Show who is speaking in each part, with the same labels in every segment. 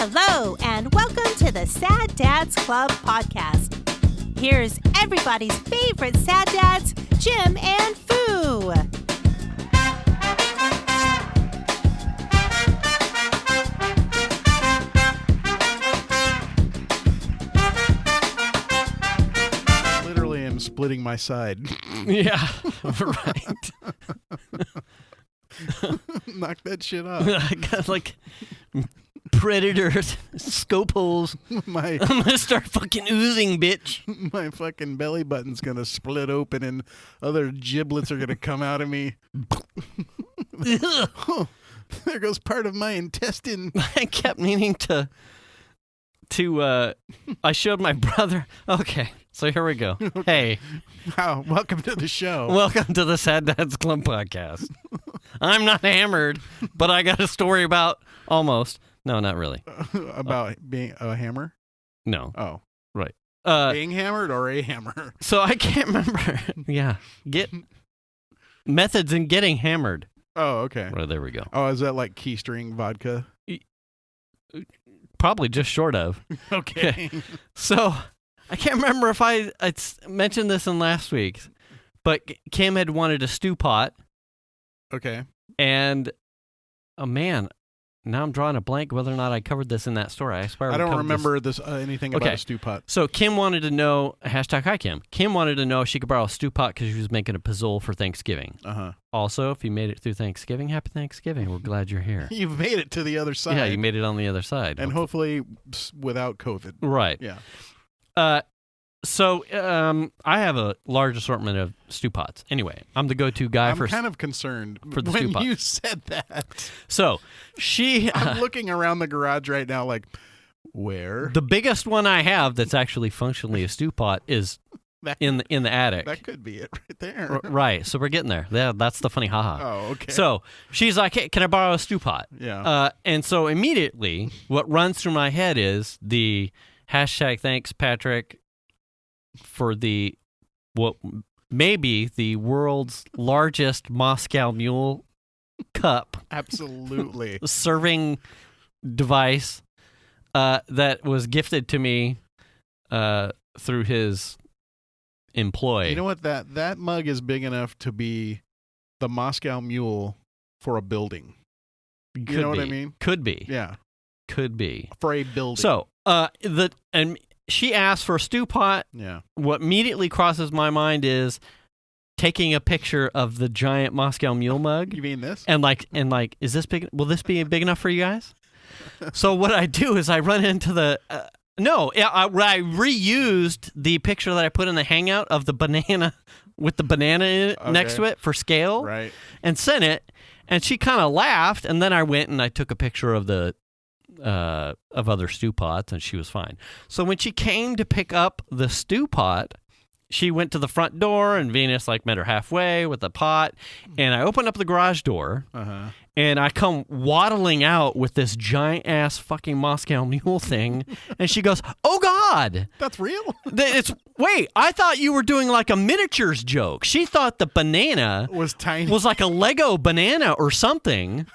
Speaker 1: Hello, and welcome to the Sad Dads Club podcast. Here's everybody's favorite sad dads, Jim and Foo.
Speaker 2: Literally am splitting my side.
Speaker 3: Yeah, right.
Speaker 2: Knock that shit off.
Speaker 3: I got like predators, scope holes. I'm gonna start fucking oozing, bitch.
Speaker 2: My fucking belly button's gonna split open and other giblets are gonna come out of me. Oh, there goes part of my intestine.
Speaker 3: I kept meaning to I showed my brother. Okay, so here we go. Hey.
Speaker 2: Wow, welcome to the show.
Speaker 3: Welcome to the Sad Dads Club podcast. I'm not hammered, but I got a story about almost. No, not really.
Speaker 2: About being a hammer?
Speaker 3: No.
Speaker 2: Oh.
Speaker 3: Right.
Speaker 2: Being hammered or a hammer?
Speaker 3: So I can't remember. Yeah. Get methods in getting hammered.
Speaker 2: Oh, okay.
Speaker 3: Well, there we go.
Speaker 2: Oh, is that like keystring vodka?
Speaker 3: Probably just short of.
Speaker 2: Okay.
Speaker 3: So I can't remember if I mentioned this in last week, but Kim had wanted a stew pot.
Speaker 2: Okay.
Speaker 3: And, oh man, now I'm drawing a blank whether or not I covered this in that story. I swear
Speaker 2: I don't remember this anything about a stew pot.
Speaker 3: So Kim wanted to know, #HiKim. Kim wanted to know if she could borrow a stew pot because she was making a pizzole for Thanksgiving.
Speaker 2: Uh-huh.
Speaker 3: Also, if you made it through Thanksgiving, happy Thanksgiving. We're glad you're here.
Speaker 2: You've made it to the other side.
Speaker 3: Yeah, you made it on the other side.
Speaker 2: And hopefully without COVID.
Speaker 3: Right.
Speaker 2: Yeah.
Speaker 3: So I have a large assortment of stew pots. Anyway, I'm the go-to guy
Speaker 2: I'm kind of concerned
Speaker 3: for the
Speaker 2: when
Speaker 3: stew pot.
Speaker 2: you said that.
Speaker 3: So
Speaker 2: I'm looking around the garage right now like, where?
Speaker 3: The biggest one I have that's actually functionally a stew pot is in the attic.
Speaker 2: That could be it right there.
Speaker 3: Right. So we're getting there. That's the funny haha.
Speaker 2: Oh, okay.
Speaker 3: So she's like, hey, can I borrow a stew pot?
Speaker 2: Yeah.
Speaker 3: And so immediately what runs through my head is the #thanks Patrick for what may be the world's largest Moscow Mule cup.
Speaker 2: Absolutely.
Speaker 3: Serving device that was gifted to me through his employee.
Speaker 2: You know what? That mug is big enough to be the Moscow Mule for a building. You know what I mean?
Speaker 3: Could be.
Speaker 2: Yeah.
Speaker 3: Could be.
Speaker 2: For a building.
Speaker 3: So, and she asked for a stew pot.
Speaker 2: Yeah.
Speaker 3: What immediately crosses my mind is taking a picture of the giant Moscow Mule mug.
Speaker 2: You mean this?
Speaker 3: And like, is this big? Will this be big enough for you guys? So what I do is I run into the. I reused the picture that I put in the Hangout of the banana with the banana in it next to it for scale.
Speaker 2: Right.
Speaker 3: And sent it, and she kind of laughed, and then I went and I took a picture of the. Of other stew pots, and she was fine. So when she came to pick up the stew pot, she went to the front door, and Venus met her halfway with the pot, and I opened up the garage door, and I come waddling out with this giant ass fucking Moscow Mule thing, and she goes, "Oh God,
Speaker 2: that's real."
Speaker 3: Wait, I thought you were doing like a miniatures joke. She thought the banana
Speaker 2: was tiny,
Speaker 3: was like a Lego banana or something.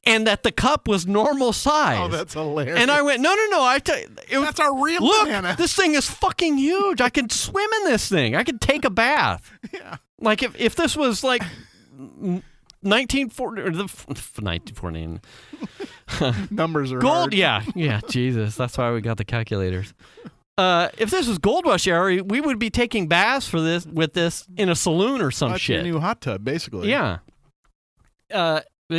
Speaker 3: And that the cup was normal size.
Speaker 2: Oh, that's hilarious.
Speaker 3: And I went, no.
Speaker 2: That's a real banana.
Speaker 3: This thing is fucking huge. I could swim in this thing. I could take a bath.
Speaker 2: Yeah.
Speaker 3: Like if this was like 1940 or 1940.
Speaker 2: Numbers are
Speaker 3: gold.
Speaker 2: Hard.
Speaker 3: Yeah. Jesus, that's why we got the calculators. If this was Gold Rush era, we would be taking baths with this in a saloon or some shit.
Speaker 2: That's your new hot tub, basically.
Speaker 3: Yeah.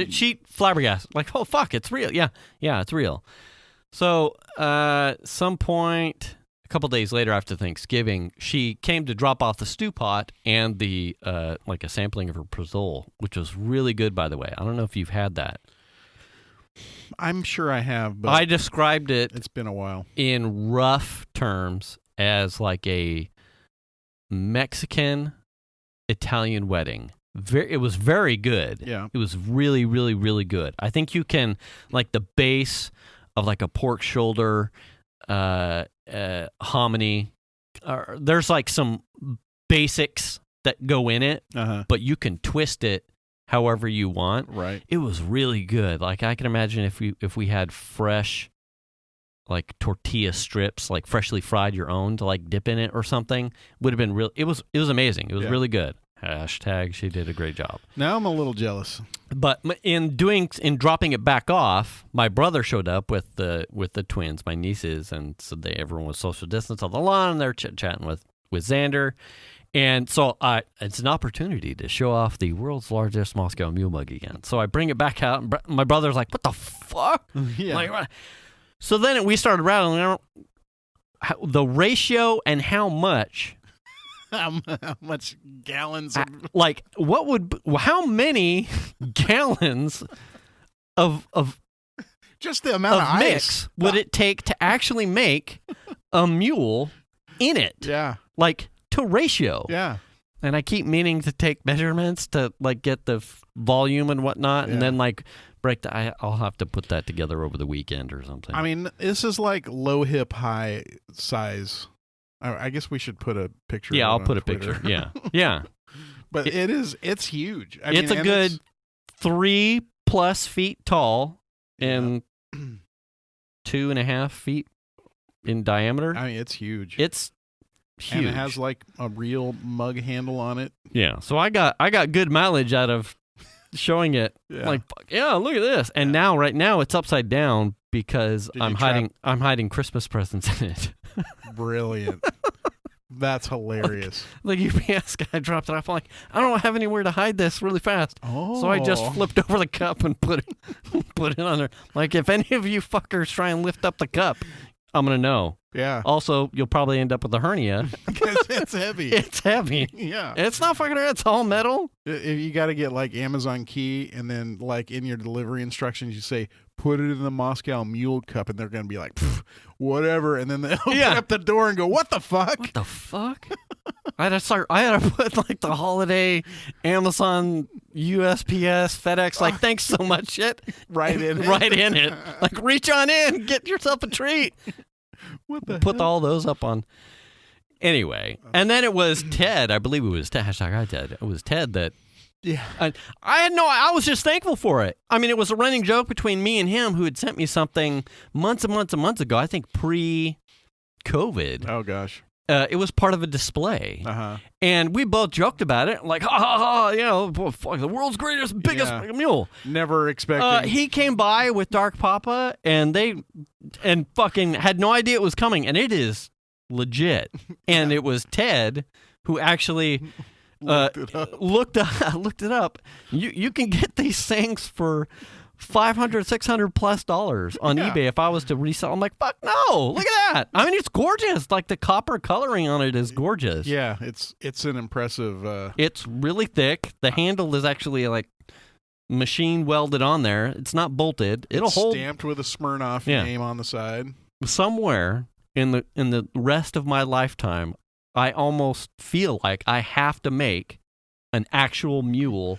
Speaker 3: She flabbergasted, like, oh, fuck, it's real. Yeah, it's real. So, some point, a couple days later after Thanksgiving, she came to drop off the stew pot and the, a sampling of her pizzole, which was really good, by the way. I don't know if you've had that.
Speaker 2: I'm sure I have, but
Speaker 3: I described it.
Speaker 2: It's been a while.
Speaker 3: In rough terms as like a Mexican-Italian wedding. It was very good.
Speaker 2: Yeah.
Speaker 3: It was really, really, really good. I think you can, like the base of like a pork shoulder, hominy, there's like some basics that go in it, but you can twist it however you want.
Speaker 2: Right.
Speaker 3: It was really good. Like I can imagine if we had fresh like tortilla strips, like freshly fried your own to like dip in it or something. Would have been real. It was amazing. It was really good. Hashtag she did a great job.
Speaker 2: Now I'm a little jealous.
Speaker 3: But in dropping it back off, my brother showed up with the twins, my nieces, and so everyone was social distance on the lawn, and they're chit-chatting with Xander. And so it's an opportunity to show off the world's largest Moscow Mule mug again. So I bring it back out, and my brother's like, "What the fuck?"
Speaker 2: Yeah.
Speaker 3: Like, so then we started rattling the ratio and how much.
Speaker 2: How much gallons?
Speaker 3: Like, how many gallons of
Speaker 2: just the amount of ice
Speaker 3: mix would it take to actually make a mule in it?
Speaker 2: Yeah.
Speaker 3: Like, to ratio.
Speaker 2: Yeah.
Speaker 3: And I keep meaning to take measurements to, like, get the volume and whatnot, and then, like, I'll have to put that together over the weekend or something.
Speaker 2: I mean, this is like low hip, high size. I guess we should put a picture.
Speaker 3: Yeah, I'll put a
Speaker 2: Twitter.
Speaker 3: picture. Yeah. Yeah.
Speaker 2: But it's huge.
Speaker 3: It's a good 3+ feet tall and 2.5 feet in diameter.
Speaker 2: I mean, it's huge.
Speaker 3: It's huge.
Speaker 2: And it has like a real mug handle on it.
Speaker 3: Yeah. So I got good mileage out of showing it.
Speaker 2: Yeah.
Speaker 3: Like, yeah, look at this. And now, right now, it's upside down because I'm hiding Christmas presents in it.
Speaker 2: Brilliant. That's hilarious.
Speaker 3: Like UPS guy dropped it off. I'm like, I don't have anywhere to hide this really fast.
Speaker 2: Oh.
Speaker 3: So I just flipped over the cup and put it on there. Like, if any of you fuckers try and lift up the cup, I'm going to know.
Speaker 2: Yeah.
Speaker 3: Also, you'll probably end up with a hernia.
Speaker 2: Because it's heavy.
Speaker 3: It's heavy.
Speaker 2: Yeah.
Speaker 3: It's not fucking, it's all metal.
Speaker 2: You got to get like Amazon key, and then like in your delivery instructions, you say, put it in the Moscow Mule cup, and they're going to be like, whatever. And then they'll open up the door and go, what the fuck?
Speaker 3: What the fuck? I had to put like the holiday Amazon, USPS, FedEx, like, thanks so much shit.
Speaker 2: Right in
Speaker 3: it. Like, reach on in, get yourself a treat.
Speaker 2: What the
Speaker 3: Put
Speaker 2: hell?
Speaker 3: all those up on. Anyway, and then it was Ted. I believe it was Ted. #Ted. It was Ted that.
Speaker 2: Yeah.
Speaker 3: I was just thankful for it. I mean, it was a running joke between me and him, who had sent me something months and months and months ago. I think pre-COVID.
Speaker 2: Oh gosh.
Speaker 3: It was part of a display.
Speaker 2: Uh-huh.
Speaker 3: And we both joked about it, like, ha ha ha, you know, fuck, the world's biggest mule.
Speaker 2: Never expected.
Speaker 3: He came by with Dark Papa, and fucking had no idea it was coming, and it is legit. And it was Ted who actually looked it up. You can get these things for $500, $600+ on eBay if I was to resell. I'm like, fuck no, look at that. I mean, it's gorgeous. Like, the copper coloring on it is gorgeous.
Speaker 2: Yeah, it's an impressive.
Speaker 3: It's really thick. The handle is actually like machine welded on there. It's not bolted. It'll hold.
Speaker 2: Stamped with a Smirnoff name on the side.
Speaker 3: Somewhere in the rest of my lifetime, I almost feel like I have to make an actual mule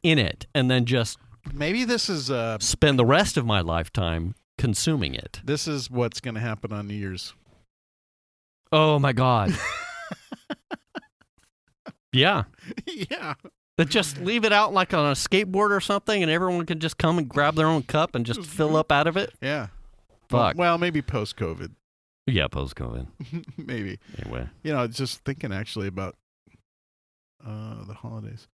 Speaker 3: in it, and then just.
Speaker 2: Maybe this is
Speaker 3: spend the rest of my lifetime consuming it.
Speaker 2: This is what's going to happen on New Year's.
Speaker 3: Oh my God. Yeah.
Speaker 2: Yeah.
Speaker 3: But just leave it out like on a skateboard or something, and everyone can just come and grab their own cup and just fill up out of it.
Speaker 2: Yeah.
Speaker 3: Fuck.
Speaker 2: Well, maybe post-COVID.
Speaker 3: Yeah, post-COVID.
Speaker 2: Maybe.
Speaker 3: Anyway.
Speaker 2: You know, just thinking actually about the holidays.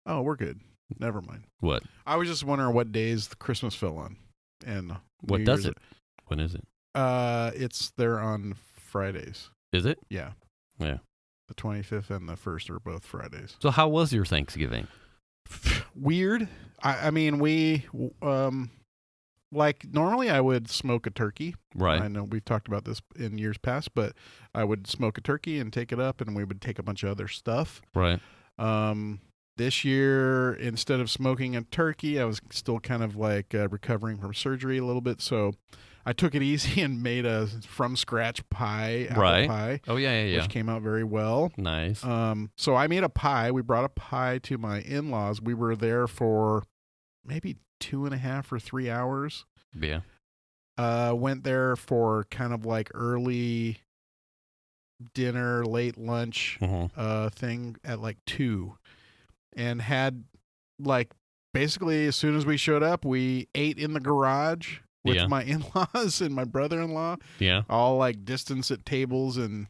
Speaker 2: Oh, we're good. Never mind.
Speaker 3: What?
Speaker 2: I was just wondering what days the Christmas fell on, and
Speaker 3: what
Speaker 2: New
Speaker 3: does
Speaker 2: Year's
Speaker 3: it? When is it?
Speaker 2: It's there on Fridays.
Speaker 3: Is it?
Speaker 2: Yeah.
Speaker 3: Yeah.
Speaker 2: The 25th and the 1st are both Fridays.
Speaker 3: So how was your Thanksgiving?
Speaker 2: Weird. I mean, we like normally I would smoke a turkey.
Speaker 3: Right.
Speaker 2: I know we've talked about this in years past, but I would smoke a turkey and take it up, and we would take a bunch of other stuff.
Speaker 3: Right.
Speaker 2: This year, instead of smoking a turkey, I was still kind of like recovering from surgery a little bit, so I took it easy and made a from-scratch pie, apple pie.
Speaker 3: Oh, yeah.
Speaker 2: Which came out very well.
Speaker 3: Nice.
Speaker 2: So I made a pie. We brought a pie to my in-laws. We were there for maybe 2.5 or 3 hours.
Speaker 3: Yeah.
Speaker 2: Went there for kind of like early dinner, late lunch thing at like 2. And had like basically as soon as we showed up, we ate in the garage with my in-laws and my brother-in-law.
Speaker 3: Yeah.
Speaker 2: All like distance at tables and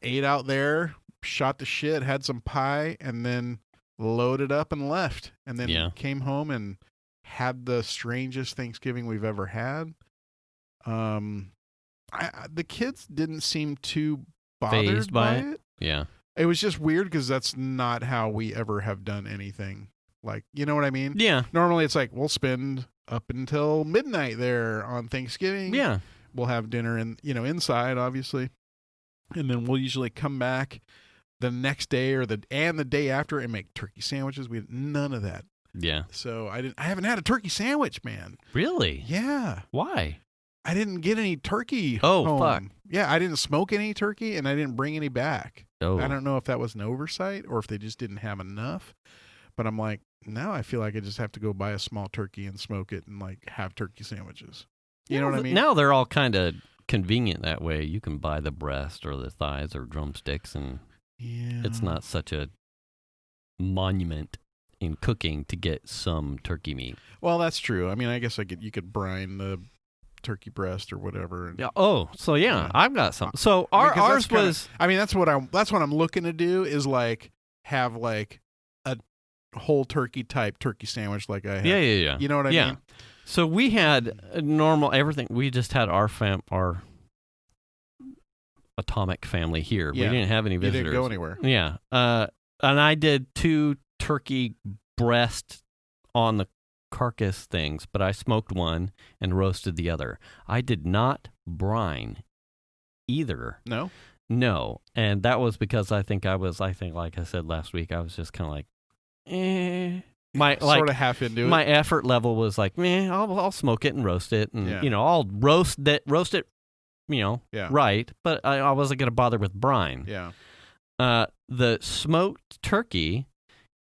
Speaker 2: ate out there, shot the shit, had some pie, and then loaded up and left. And then came home and had the strangest Thanksgiving we've ever had. The kids didn't seem too bothered by it.
Speaker 3: Yeah.
Speaker 2: It was just weird because that's not how we ever have done anything. Like, you know what I mean?
Speaker 3: Yeah.
Speaker 2: Normally it's like we'll spend up until midnight there on Thanksgiving.
Speaker 3: Yeah.
Speaker 2: We'll have dinner inside, obviously. And then we'll usually come back the next day or the day after and make turkey sandwiches. We had none of that.
Speaker 3: Yeah.
Speaker 2: So I haven't had a turkey sandwich, man.
Speaker 3: Really?
Speaker 2: Yeah.
Speaker 3: Why?
Speaker 2: I didn't get any turkey.
Speaker 3: Oh, fuck.
Speaker 2: Yeah, I didn't smoke any turkey and I didn't bring any back.
Speaker 3: Oh.
Speaker 2: I don't know if that was an oversight or if they just didn't have enough. But I'm like, now I feel like I just have to go buy a small turkey and smoke it and like have turkey sandwiches. You know what I mean?
Speaker 3: Now they're all kind of convenient that way. You can buy the breast or the thighs or drumsticks, and it's not such a monument in cooking to get some turkey meat.
Speaker 2: Well, that's true. I mean, I guess you could brine the turkey breast or whatever. And,
Speaker 3: yeah. Oh, so yeah, I've got some. So ours was.
Speaker 2: I mean, that's what I'm looking to do is like have like a whole turkey type turkey sandwich like I have.
Speaker 3: Yeah.
Speaker 2: You know what I mean?
Speaker 3: So we had normal everything. We just had our atomic family here.
Speaker 2: Yeah.
Speaker 3: We didn't have any visitors.
Speaker 2: You didn't go anywhere.
Speaker 3: Yeah. And I did 2 turkey breast on the carcass things, but I smoked one and roasted the other. I did not brine either. No. And that was because I think like I said last week, I was just kind of like,
Speaker 2: sort of half into it.
Speaker 3: My effort level was like, I'll smoke it and roast it, and I'll roast it, right. But I wasn't going to bother with brine.
Speaker 2: Yeah.
Speaker 3: The smoked turkey,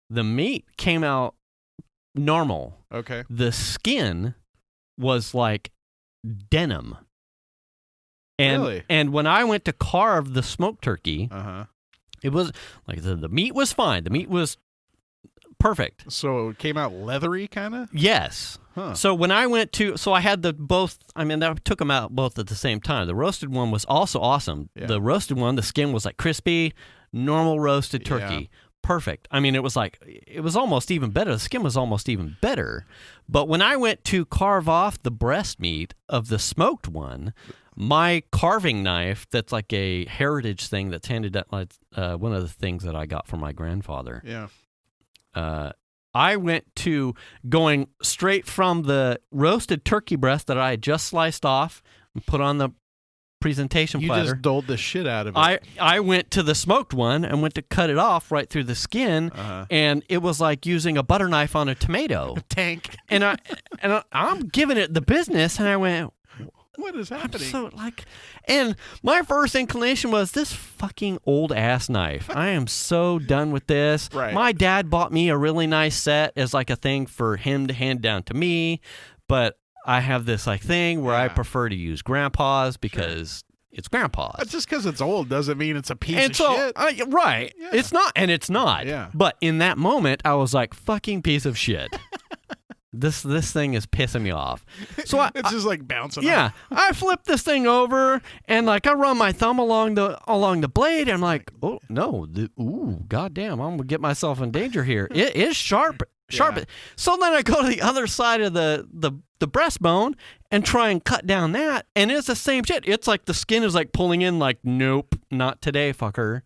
Speaker 3: the meat came out normal.
Speaker 2: Okay.
Speaker 3: The skin was like denim. And,
Speaker 2: really?
Speaker 3: And when I went to carve the smoked turkey, it was like the meat was fine. The meat was perfect.
Speaker 2: So it came out leathery, kind of?
Speaker 3: Yes.
Speaker 2: Huh.
Speaker 3: So when I went to, I had I took them out both at the same time. The roasted one was also awesome.
Speaker 2: Yeah.
Speaker 3: The roasted one, the skin was like crispy, normal roasted turkey.
Speaker 2: Yeah.
Speaker 3: Perfect. I mean, it was almost even better. The skin was almost even better. But when I went to carve off the breast meat of the smoked one, my carving knife, that's like a heritage thing that's handed up, like one of the things that I got from my grandfather.
Speaker 2: Yeah.
Speaker 3: I went to going straight from the roasted turkey breast that I had just sliced off and put on the presentation platter.
Speaker 2: You just doled the shit out of it.
Speaker 3: I went to the smoked one and went to cut it off right through the skin, and it was like using a butter knife on a tomato.
Speaker 2: Tank.
Speaker 3: And I'm giving it the business, and I went,
Speaker 2: what is happening?
Speaker 3: And my first inclination was this fucking old ass knife. I am so done with this.
Speaker 2: Right.
Speaker 3: My dad bought me a really nice set as like a thing for him to hand down to me, but I have this like thing where I prefer to use grandpa's because it's grandpa's.
Speaker 2: But just because it's old doesn't mean it's a piece of shit.
Speaker 3: Right. Yeah. It's not.
Speaker 2: Yeah.
Speaker 3: But in that moment, I was like, fucking piece of shit. This thing is pissing me off. So
Speaker 2: it's just like bouncing.
Speaker 3: Yeah,
Speaker 2: off.
Speaker 3: I flip this thing over and like I run my thumb along the blade. And I'm like, oh no, goddamn, I'm gonna get myself in danger here. It is sharp. Yeah. So then I go to the other side of the breastbone and try and cut down that, and it's the same shit. It's like the skin is like pulling in. Like, nope, not today, fucker.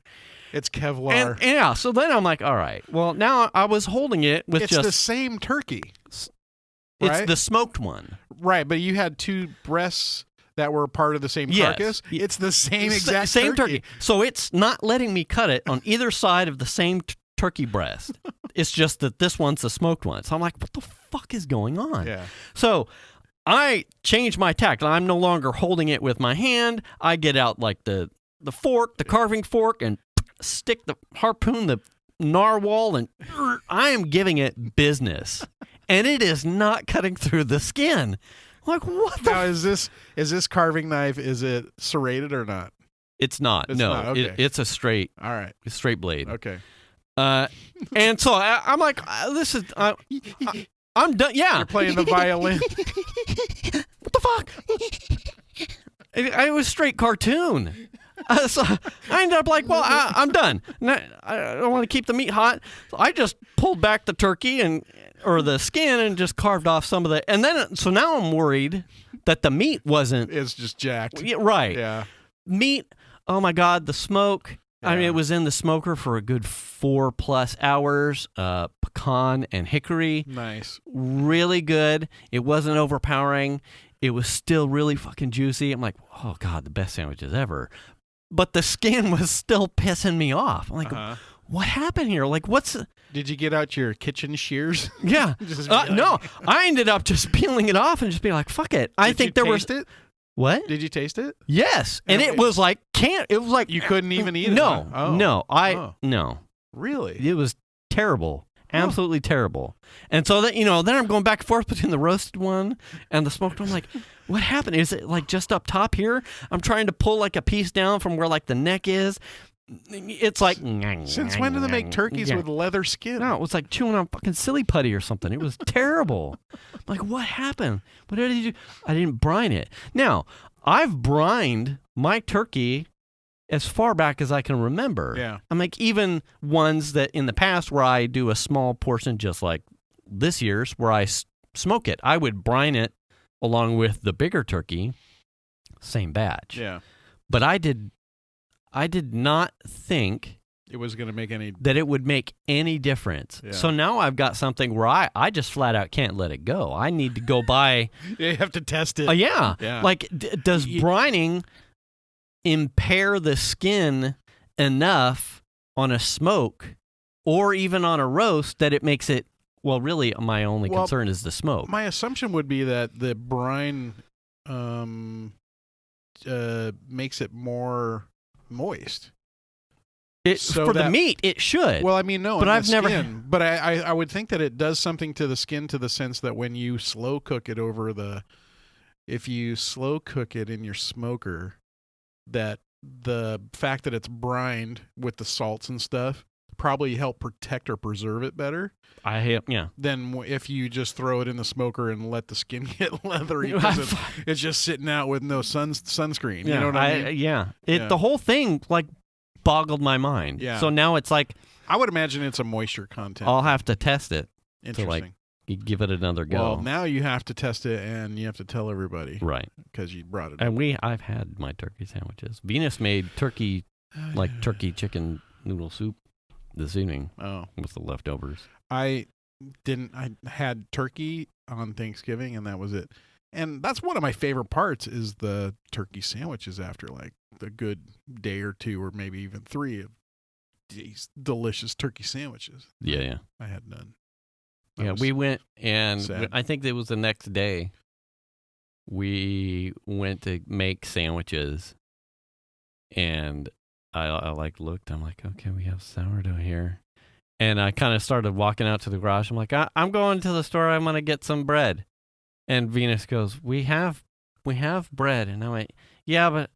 Speaker 2: It's Kevlar.
Speaker 3: And, so then I'm like, all right. Well, now I was holding it with
Speaker 2: it's the same turkey.
Speaker 3: It's the smoked one.
Speaker 2: Right, but you had 2 breasts that were part of the same carcass. It's the same exact turkey.
Speaker 3: So it's not letting me cut it on either side of the same turkey breast. It's just that this one's the smoked one. So I'm like, what the fuck is going on?
Speaker 2: Yeah.
Speaker 3: So I changed my tack. I'm no longer holding it with my hand. I get out like the fork, the carving fork, and harpoon the narwhal, and I am giving it business. And it is not cutting through the skin. I'm like, what the?
Speaker 2: Now, is this carving knife? Is it serrated or not?
Speaker 3: It's not.
Speaker 2: It's
Speaker 3: no,
Speaker 2: not. Okay.
Speaker 3: It's a straight.
Speaker 2: All right,
Speaker 3: straight blade.
Speaker 2: Okay.
Speaker 3: And so I'm like, this is. I'm done. Yeah.
Speaker 2: You're playing the violin.
Speaker 3: It was straight cartoon. So I ended up like, well, I'm done. I don't want to keep the meat hot. So I just pulled back the turkey or the skin and just carved off some of the. And then, so now I'm worried that the meat wasn't.
Speaker 2: It's just jacked.
Speaker 3: Yeah, right.
Speaker 2: Yeah.
Speaker 3: Meat. Oh my God, the smoke.
Speaker 2: Yeah.
Speaker 3: I mean, it was in the smoker for a good 4+ hours. Pecan and hickory.
Speaker 2: Nice.
Speaker 3: Really good. It wasn't overpowering. It was still really fucking juicy. I'm like, oh God, the best sandwiches ever. But the skin was still pissing me off. I'm like, what happened here? Like,
Speaker 2: Did you get out your kitchen shears?
Speaker 3: Yeah. No, I ended up just peeling it off and just being like, fuck it. I think there was.
Speaker 2: It?
Speaker 3: What?
Speaker 2: Did you taste it?
Speaker 3: Yes. And it was like, it was like.
Speaker 2: You couldn't even eat it?
Speaker 3: No.
Speaker 2: Huh? Oh.
Speaker 3: No. No.
Speaker 2: Really?
Speaker 3: It was terrible. Absolutely terrible. And so that, then I'm going back and forth between the roasted one and the smoked one. I'm like, what happened? Is it like just up top here? I'm trying to pull like a piece down from where like the neck is. It's like,
Speaker 2: since when do they make turkeys with leather skin?
Speaker 3: No, it was like chewing on fucking silly putty or something. It was terrible. I'm like, what happened? What did you do? I didn't brine it. Now, I've brined my turkey as far back as I can remember.
Speaker 2: Yeah.
Speaker 3: I'm like, even ones that in the past where I do a small portion, just like this year's, where I smoke it, I would brine it along with the bigger turkey, same batch.
Speaker 2: Yeah.
Speaker 3: But I did not think
Speaker 2: it was going to make any
Speaker 3: that it would make any difference.
Speaker 2: Yeah.
Speaker 3: So now I've got something where I just flat out can't let it go. I need to go buy.
Speaker 2: You have to test it.
Speaker 3: Yeah. Like, does brining impair the skin enough on a smoke or even on a roast that it makes it? Well, really, my only concern is the smoke.
Speaker 2: My assumption would be that the brine makes it more moist.
Speaker 3: The meat, it should.
Speaker 2: Well, I mean, no,
Speaker 3: but
Speaker 2: I've never. But I would think that it does something to the skin, to the sense that when you slow cook it if you slow cook it in your smoker, that the fact that it's brined with the salts and stuff probably help protect or preserve it better. Than if you just throw it in the smoker and let the skin get leathery because it's just sitting out with no sunscreen. You know what I mean?
Speaker 3: The whole thing like boggled my mind.
Speaker 2: Yeah.
Speaker 3: So now it's like,
Speaker 2: I would imagine it's a moisture content.
Speaker 3: I'll have to test it.
Speaker 2: Interesting.
Speaker 3: To like give it another go.
Speaker 2: Well, now you have to test it and you have to tell everybody.
Speaker 3: Right.
Speaker 2: Because you brought it.
Speaker 3: And I've had my turkey sandwiches. Venus made turkey chicken noodle soup this evening.
Speaker 2: Oh.
Speaker 3: With the leftovers.
Speaker 2: I had turkey on Thanksgiving and that was it. And that's one of my favorite parts is the turkey sandwiches after like the good day or two or maybe even 3 of these delicious turkey sandwiches.
Speaker 3: Yeah.
Speaker 2: I had none.
Speaker 3: We went and
Speaker 2: sad.
Speaker 3: I think it was the next day we went to make sandwiches and I like looked, I'm like, okay, we have sourdough here. And I kind of started walking out to the garage. I'm like, I'm going to the store. I'm going to get some bread. And Venus goes, we have bread. And I went, yeah, but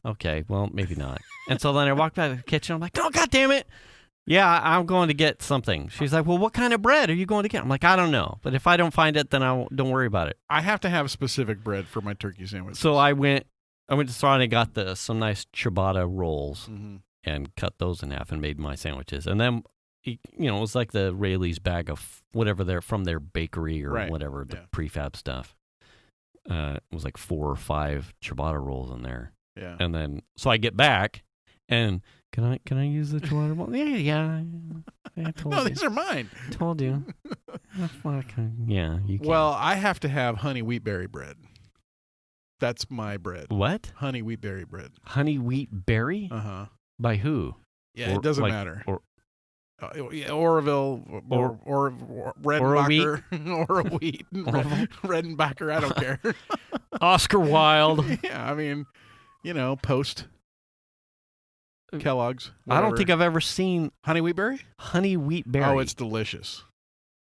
Speaker 3: okay, well, maybe not. And so then I walked back to the kitchen. I'm like, oh, God damn it. Yeah, I'm going to get something. She's like, well, what kind of bread are you going to get? I'm like, I don't know. But if I don't find it, then don't worry about it.
Speaker 2: I have to have specific bread for my turkey sandwich.
Speaker 3: So I went to the store and I got some nice ciabatta rolls and cut those in half and made my sandwiches. And then, it was like the Rayleigh's bag of whatever they're from their bakery or whatever, the prefab stuff. It was like 4 or 5 ciabatta rolls in there.
Speaker 2: Yeah.
Speaker 3: And then, so I get back and can I use the ciabatta roll? Yeah. I told you.
Speaker 2: These are mine.
Speaker 3: Told you. Yeah, you can.
Speaker 2: Well, I have to have honey wheatberry bread. That's my bread.
Speaker 3: What?
Speaker 2: Honey wheatberry bread.
Speaker 3: Honey wheat berry?
Speaker 2: Uh-huh.
Speaker 3: By who?
Speaker 2: Yeah, it doesn't matter. Oroville or Redenbacher or a wheat. Redenbacher, I don't care.
Speaker 3: Oscar Wilde.
Speaker 2: Yeah, I mean, Post. Kellogg's.
Speaker 3: Whatever. I don't think I've ever seen
Speaker 2: honey wheatberry.
Speaker 3: Honey wheatberry.
Speaker 2: Oh, it's delicious.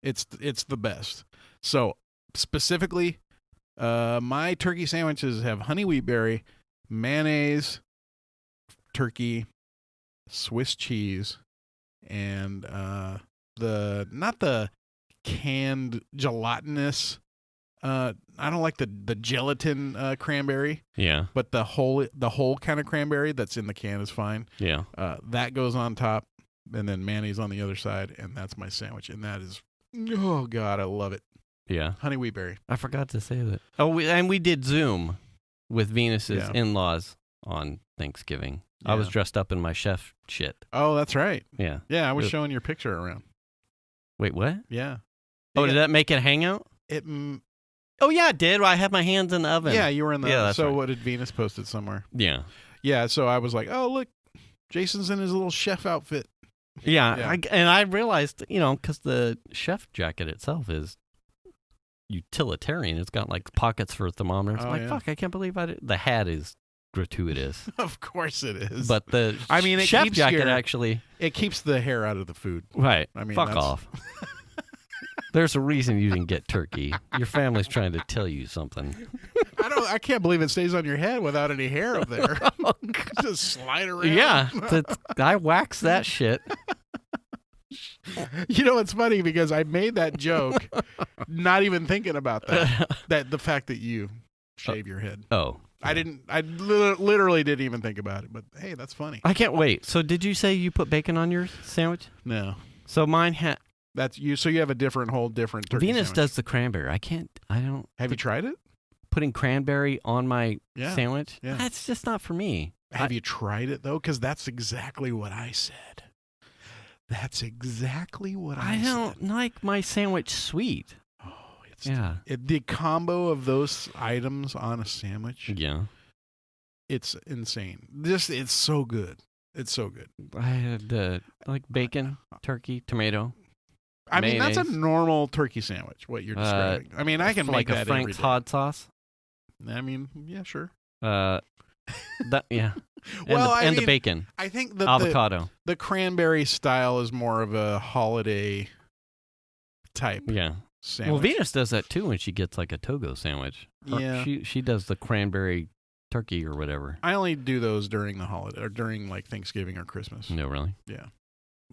Speaker 2: It's the best. So specifically, my turkey sandwiches have honey wheatberry, mayonnaise, turkey, Swiss cheese, and not the canned gelatinous I don't like the gelatin cranberry.
Speaker 3: Yeah.
Speaker 2: But the whole kind of cranberry that's in the can is fine.
Speaker 3: Yeah.
Speaker 2: That goes on top, and then mayonnaise on the other side, and that's my sandwich. And that is, oh God, I love it.
Speaker 3: Yeah.
Speaker 2: Honey wheat berry.
Speaker 3: I forgot to say that. Oh, we did Zoom with Venus's in-laws on Thanksgiving.
Speaker 2: Yeah.
Speaker 3: I was dressed up in my chef shit.
Speaker 2: Oh, that's right.
Speaker 3: Yeah.
Speaker 2: Yeah, I was showing your picture around.
Speaker 3: Wait, what?
Speaker 2: Yeah.
Speaker 3: Oh, did that make it a hangout? Oh, yeah, it did. I had my hands in the oven.
Speaker 2: Yeah, you were in the
Speaker 3: oven.
Speaker 2: So what did Venus post it somewhere?
Speaker 3: Yeah.
Speaker 2: Yeah, so I was like, oh, look, Jason's in his little chef outfit.
Speaker 3: Yeah. And I realized, because the chef jacket itself is utilitarian. It's got like pockets for thermometers. I'm like, fuck, I can't believe the hat is gratuitous.
Speaker 2: Of course it is.
Speaker 3: But the chef jacket actually...
Speaker 2: It keeps the hair out of the food.
Speaker 3: Right. I mean, fuck off. There's a reason you didn't get turkey. Your family's trying to tell you something.
Speaker 2: I can't believe it stays on your head without any hair up there. Just slide around.
Speaker 3: Yeah. I wax that shit.
Speaker 2: It's funny because I made that joke not even thinking about that the fact that you shave your head.
Speaker 3: Oh.
Speaker 2: Yeah. I literally didn't even think about it, but hey, that's funny.
Speaker 3: I can't wait. So did you say you put bacon on your sandwich?
Speaker 2: No.
Speaker 3: So mine had...
Speaker 2: That's you. So you have a whole different turkey
Speaker 3: Venus
Speaker 2: sandwich.
Speaker 3: does the cranberry. I don't.
Speaker 2: Have you tried it?
Speaker 3: Putting cranberry on my sandwich?
Speaker 2: Yeah.
Speaker 3: That's just not for me.
Speaker 2: Have you tried it, though? Because that's exactly what I said. That's exactly what I said.
Speaker 3: I don't like my sandwich sweet.
Speaker 2: Oh, it's
Speaker 3: the
Speaker 2: combo of those items on a sandwich.
Speaker 3: Yeah.
Speaker 2: It's insane. It's so good. It's so good.
Speaker 3: I had like bacon, turkey, tomato.
Speaker 2: I mean, that's a normal turkey sandwich, what you're describing. I mean, I can make that every day.
Speaker 3: Like a Frank's hot sauce?
Speaker 2: I mean, yeah, sure.
Speaker 3: Yeah.
Speaker 2: Well,
Speaker 3: and the bacon.
Speaker 2: I think
Speaker 3: avocado.
Speaker 2: The cranberry style is more of a holiday type sandwich.
Speaker 3: Well, Venus does that too when she gets like a Togo sandwich. She does the cranberry turkey or whatever.
Speaker 2: I only do those during the holiday or during like Thanksgiving or Christmas.
Speaker 3: No, really?
Speaker 2: Yeah.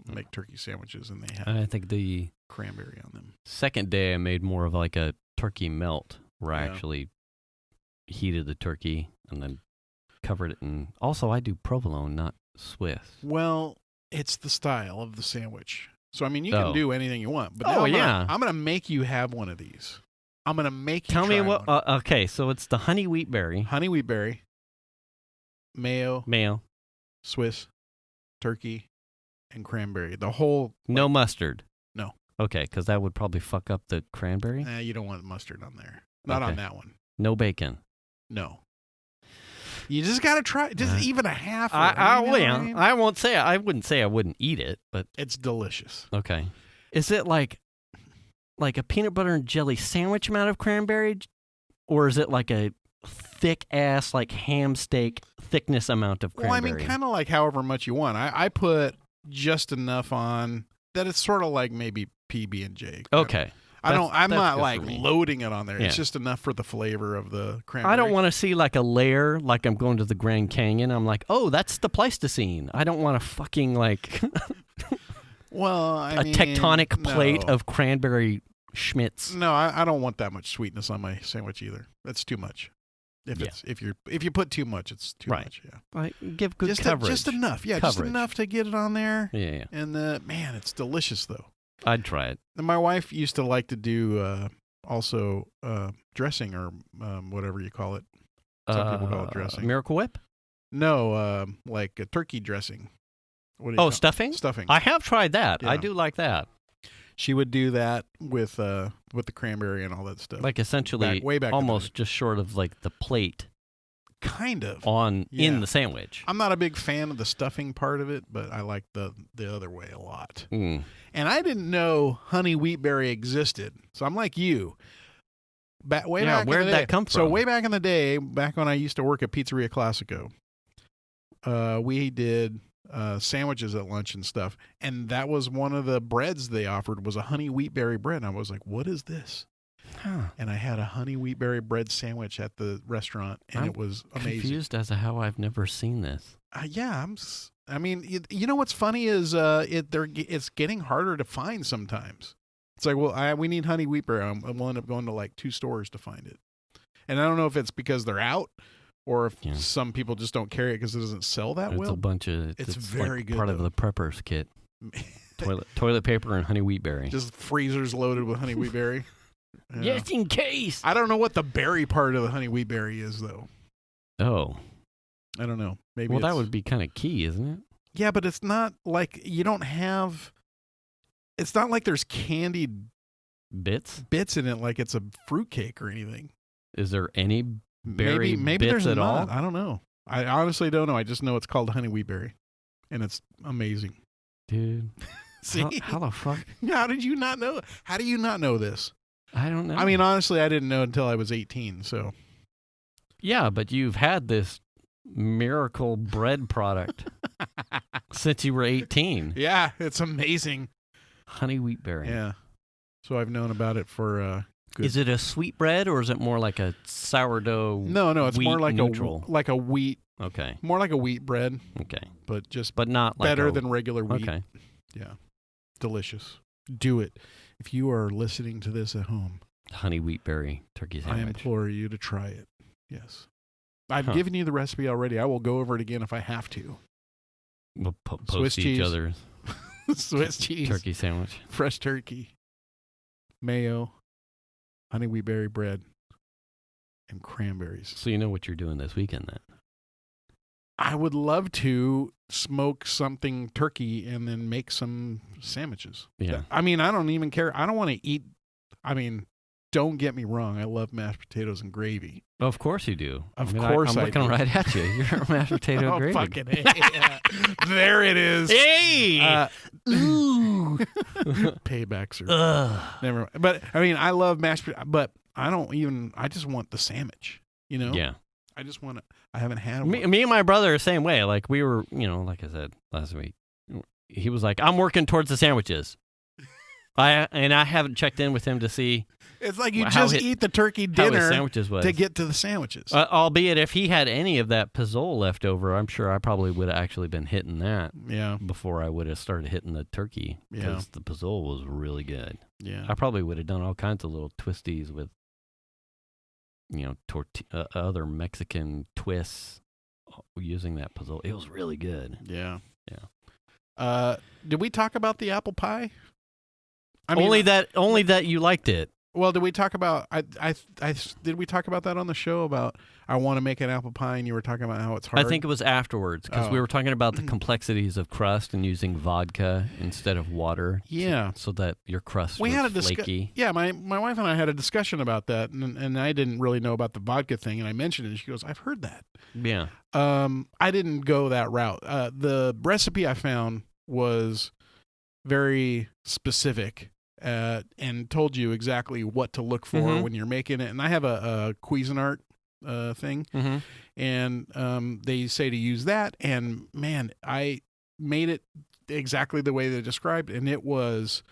Speaker 2: Make turkey sandwiches and they have
Speaker 3: I think the
Speaker 2: cranberry on them.
Speaker 3: Second day I made more of like a turkey melt where I actually heated the turkey and then covered it in... Also, I do provolone, not Swiss.
Speaker 2: Well, it's the style of the sandwich. So, I mean, you can do anything you want. But now I'm going to make you have one of these. I'm going to make you
Speaker 3: Tell me what...
Speaker 2: one.
Speaker 3: Okay, so it's the honey wheat berry.
Speaker 2: Honey wheat berry. Mayo. Swiss. Turkey. And cranberry. The whole...
Speaker 3: No mustard.
Speaker 2: No.
Speaker 3: Okay, because that would probably fuck up the cranberry.
Speaker 2: Nah, you don't want mustard on there. Not on that one.
Speaker 3: No bacon.
Speaker 2: No. You just got to try. Just even a half.
Speaker 3: I won't say. I wouldn't say I wouldn't eat it, but
Speaker 2: it's delicious.
Speaker 3: Okay. Is it like a peanut butter and jelly sandwich amount of cranberry, or is it like a thick ass like ham steak thickness amount of cranberry?
Speaker 2: Well, I mean, kind of like however much you want. I put just enough on that it's sort of like maybe PB&J.
Speaker 3: Okay.
Speaker 2: I'm not like loading it on there. Yeah. It's just enough for the flavor of the cranberry.
Speaker 3: I don't want to see like a layer like I'm going to the Grand Canyon. I'm like, oh, that's the Pleistocene. I don't want a fucking like tectonic plate of cranberry Schmitz.
Speaker 2: No, I don't want that much sweetness on my sandwich either. That's too much. If you put too much, it's too much. Yeah.
Speaker 3: Like, give good coverage.
Speaker 2: Just enough. Yeah, just enough to get it on there.
Speaker 3: Yeah.
Speaker 2: And man, it's delicious though.
Speaker 3: I'd try it.
Speaker 2: And my wife used to like to do also dressing or whatever you call it. Some people call it dressing.
Speaker 3: Miracle Whip?
Speaker 2: No, like a turkey dressing.
Speaker 3: Stuffing?
Speaker 2: Stuffing.
Speaker 3: I have tried that.
Speaker 2: Yeah.
Speaker 3: I do like that.
Speaker 2: She would do that with the cranberry and all that stuff.
Speaker 3: Like essentially
Speaker 2: way back
Speaker 3: almost just short of like the plate.
Speaker 2: Kind of.
Speaker 3: In the sandwich.
Speaker 2: I'm not a big fan of the stuffing part of it, but I like the other way a lot.
Speaker 3: Mm.
Speaker 2: And I didn't know honey wheat berry existed. So I'm like you. Where did
Speaker 3: that come from?
Speaker 2: So way back in the day, back when I used to work at Pizzeria Classico, we did sandwiches at lunch and stuff. And that was one of the breads they offered was a honey wheat berry bread. And I was like, what is this?
Speaker 3: Huh.
Speaker 2: And I had a honey wheat berry bread sandwich at the restaurant, and it was amazing.
Speaker 3: Confused as to how I've never seen this.
Speaker 2: I mean, you know what's funny is it's getting harder to find sometimes. It's like, well, we need honey wheat berry. We'll end up going to like 2 stores to find it. And I don't know if it's because they're out or if some people just don't carry it because it doesn't sell that well.
Speaker 3: It's a bunch of...
Speaker 2: It's very
Speaker 3: like
Speaker 2: good.
Speaker 3: Part of the prepper's kit. Toilet paper and honey wheat berry.
Speaker 2: Just freezers loaded with honey wheat berry. Yeah.
Speaker 3: Just in case.
Speaker 2: I don't know what the berry part of the honey wheat berry is, though.
Speaker 3: Oh.
Speaker 2: I don't know. Maybe
Speaker 3: that would be kind of key, isn't it?
Speaker 2: Yeah, but it's not like you don't have... It's not like there's candied
Speaker 3: bits
Speaker 2: in it like it's a fruitcake or anything.
Speaker 3: Is there any berry
Speaker 2: maybe
Speaker 3: bits
Speaker 2: there's
Speaker 3: at
Speaker 2: not.
Speaker 3: all?
Speaker 2: I don't know. I honestly don't know. I just know it's called honey wheat berry, and it's amazing.
Speaker 3: Dude.
Speaker 2: See?
Speaker 3: How the fuck?
Speaker 2: How did you not know? How do you not know this?
Speaker 3: I don't know.
Speaker 2: I mean, honestly, I didn't know until I was 18, so.
Speaker 3: Yeah, but you've had this miracle bread product since you were 18.
Speaker 2: Yeah, it's amazing.
Speaker 3: Honey wheat berry.
Speaker 2: Yeah. So I've known about it for good.
Speaker 3: Is it a sweet bread or is it more like a sourdough?
Speaker 2: No, it's more like
Speaker 3: neutral?
Speaker 2: a wheat.
Speaker 3: Okay.
Speaker 2: More like a wheat bread.
Speaker 3: Okay.
Speaker 2: But
Speaker 3: not like
Speaker 2: better than regular wheat.
Speaker 3: Okay.
Speaker 2: Yeah. Delicious. Do it. If you are listening to this at home,
Speaker 3: honey wheat berry turkey sandwich.
Speaker 2: I implore you to try it. Yes. I've given you the recipe already. I will go over it again if I have to.
Speaker 3: We'll post
Speaker 2: Swiss
Speaker 3: each
Speaker 2: cheese.
Speaker 3: other's
Speaker 2: Swiss cheese.
Speaker 3: turkey sandwich.
Speaker 2: Fresh turkey. Mayo. Honey wheat berry bread. And cranberries.
Speaker 3: So you know what you're doing this weekend then?
Speaker 2: I would love to smoke something turkey and then make some sandwiches.
Speaker 3: Yeah.
Speaker 2: I mean, I don't even care. I don't want to eat. I mean, don't get me wrong. I love mashed potatoes and gravy.
Speaker 3: Of course you do.
Speaker 2: Of course
Speaker 3: I'm
Speaker 2: I
Speaker 3: looking
Speaker 2: do.
Speaker 3: right at you. You're a mashed potato
Speaker 2: Oh,
Speaker 3: gravy.
Speaker 2: fucking A. Yeah. There it is.
Speaker 3: Hey!
Speaker 2: Ooh. Paybacks are never mind. But I mean, I love mashed potatoes, but I just want the sandwich, you know?
Speaker 3: Yeah.
Speaker 2: I just want to, I haven't had one.
Speaker 3: Me and my brother are the same way. Like we were, like I said last week, he was like, I'm working towards the sandwiches. I haven't checked in with him to see.
Speaker 2: It's like you just eat the turkey dinner to get to the sandwiches.
Speaker 3: Albeit if he had any of that pizzole left over, I'm sure I probably would have actually been hitting that before I would have started hitting the turkey because the pizzole was really good.
Speaker 2: Yeah.
Speaker 3: I probably would have done all kinds of little twisties with, other Mexican twists using that pizzole. It was really good.
Speaker 2: Yeah.
Speaker 3: Yeah.
Speaker 2: Did we talk about the apple pie?
Speaker 3: Only that you liked it.
Speaker 2: Well, did we talk about did we talk about that on the show about I want to make an apple pie and you were talking about how it's hard?
Speaker 3: I think it was afterwards because we were talking about the complexities of crust and using vodka instead of water.
Speaker 2: Yeah.
Speaker 3: So that your crust was flaky.
Speaker 2: Yeah, my wife and I had a discussion about that and I didn't really know about the vodka thing and I mentioned it and she goes, "I've heard that."
Speaker 3: Yeah.
Speaker 2: I didn't go that route. The recipe I found was very specific. And told you exactly what to look for when you're making it. And I have a Cuisinart thing, and they say to use that. And man, I made it exactly the way they described, and it was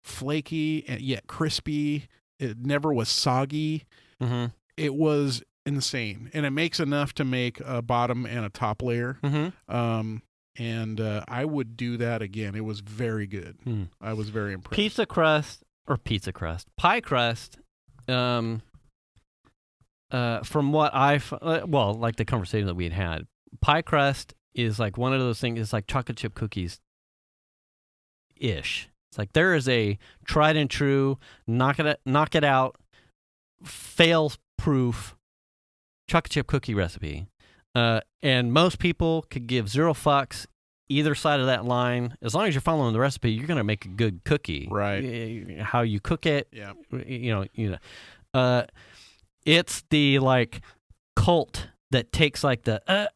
Speaker 2: flaky and yet crispy. It never was soggy.
Speaker 3: Mm-hmm.
Speaker 2: It was insane, and it makes enough to make a bottom and a top layer.
Speaker 3: Mm-hmm.
Speaker 2: And I would do that again. It was very good. I was very impressed.
Speaker 3: Pie crust. From what like the conversation that we had, pie crust is like one of those things. It's like chocolate chip cookies ish. It's like there is a tried and true, knock it out, fail proof chocolate chip cookie recipe. And most people could give zero fucks either side of that line. As long as you're following the recipe, you're going to make a good cookie.
Speaker 2: Right.
Speaker 3: How you cook it.
Speaker 2: Yeah.
Speaker 3: It's the like cult that takes like the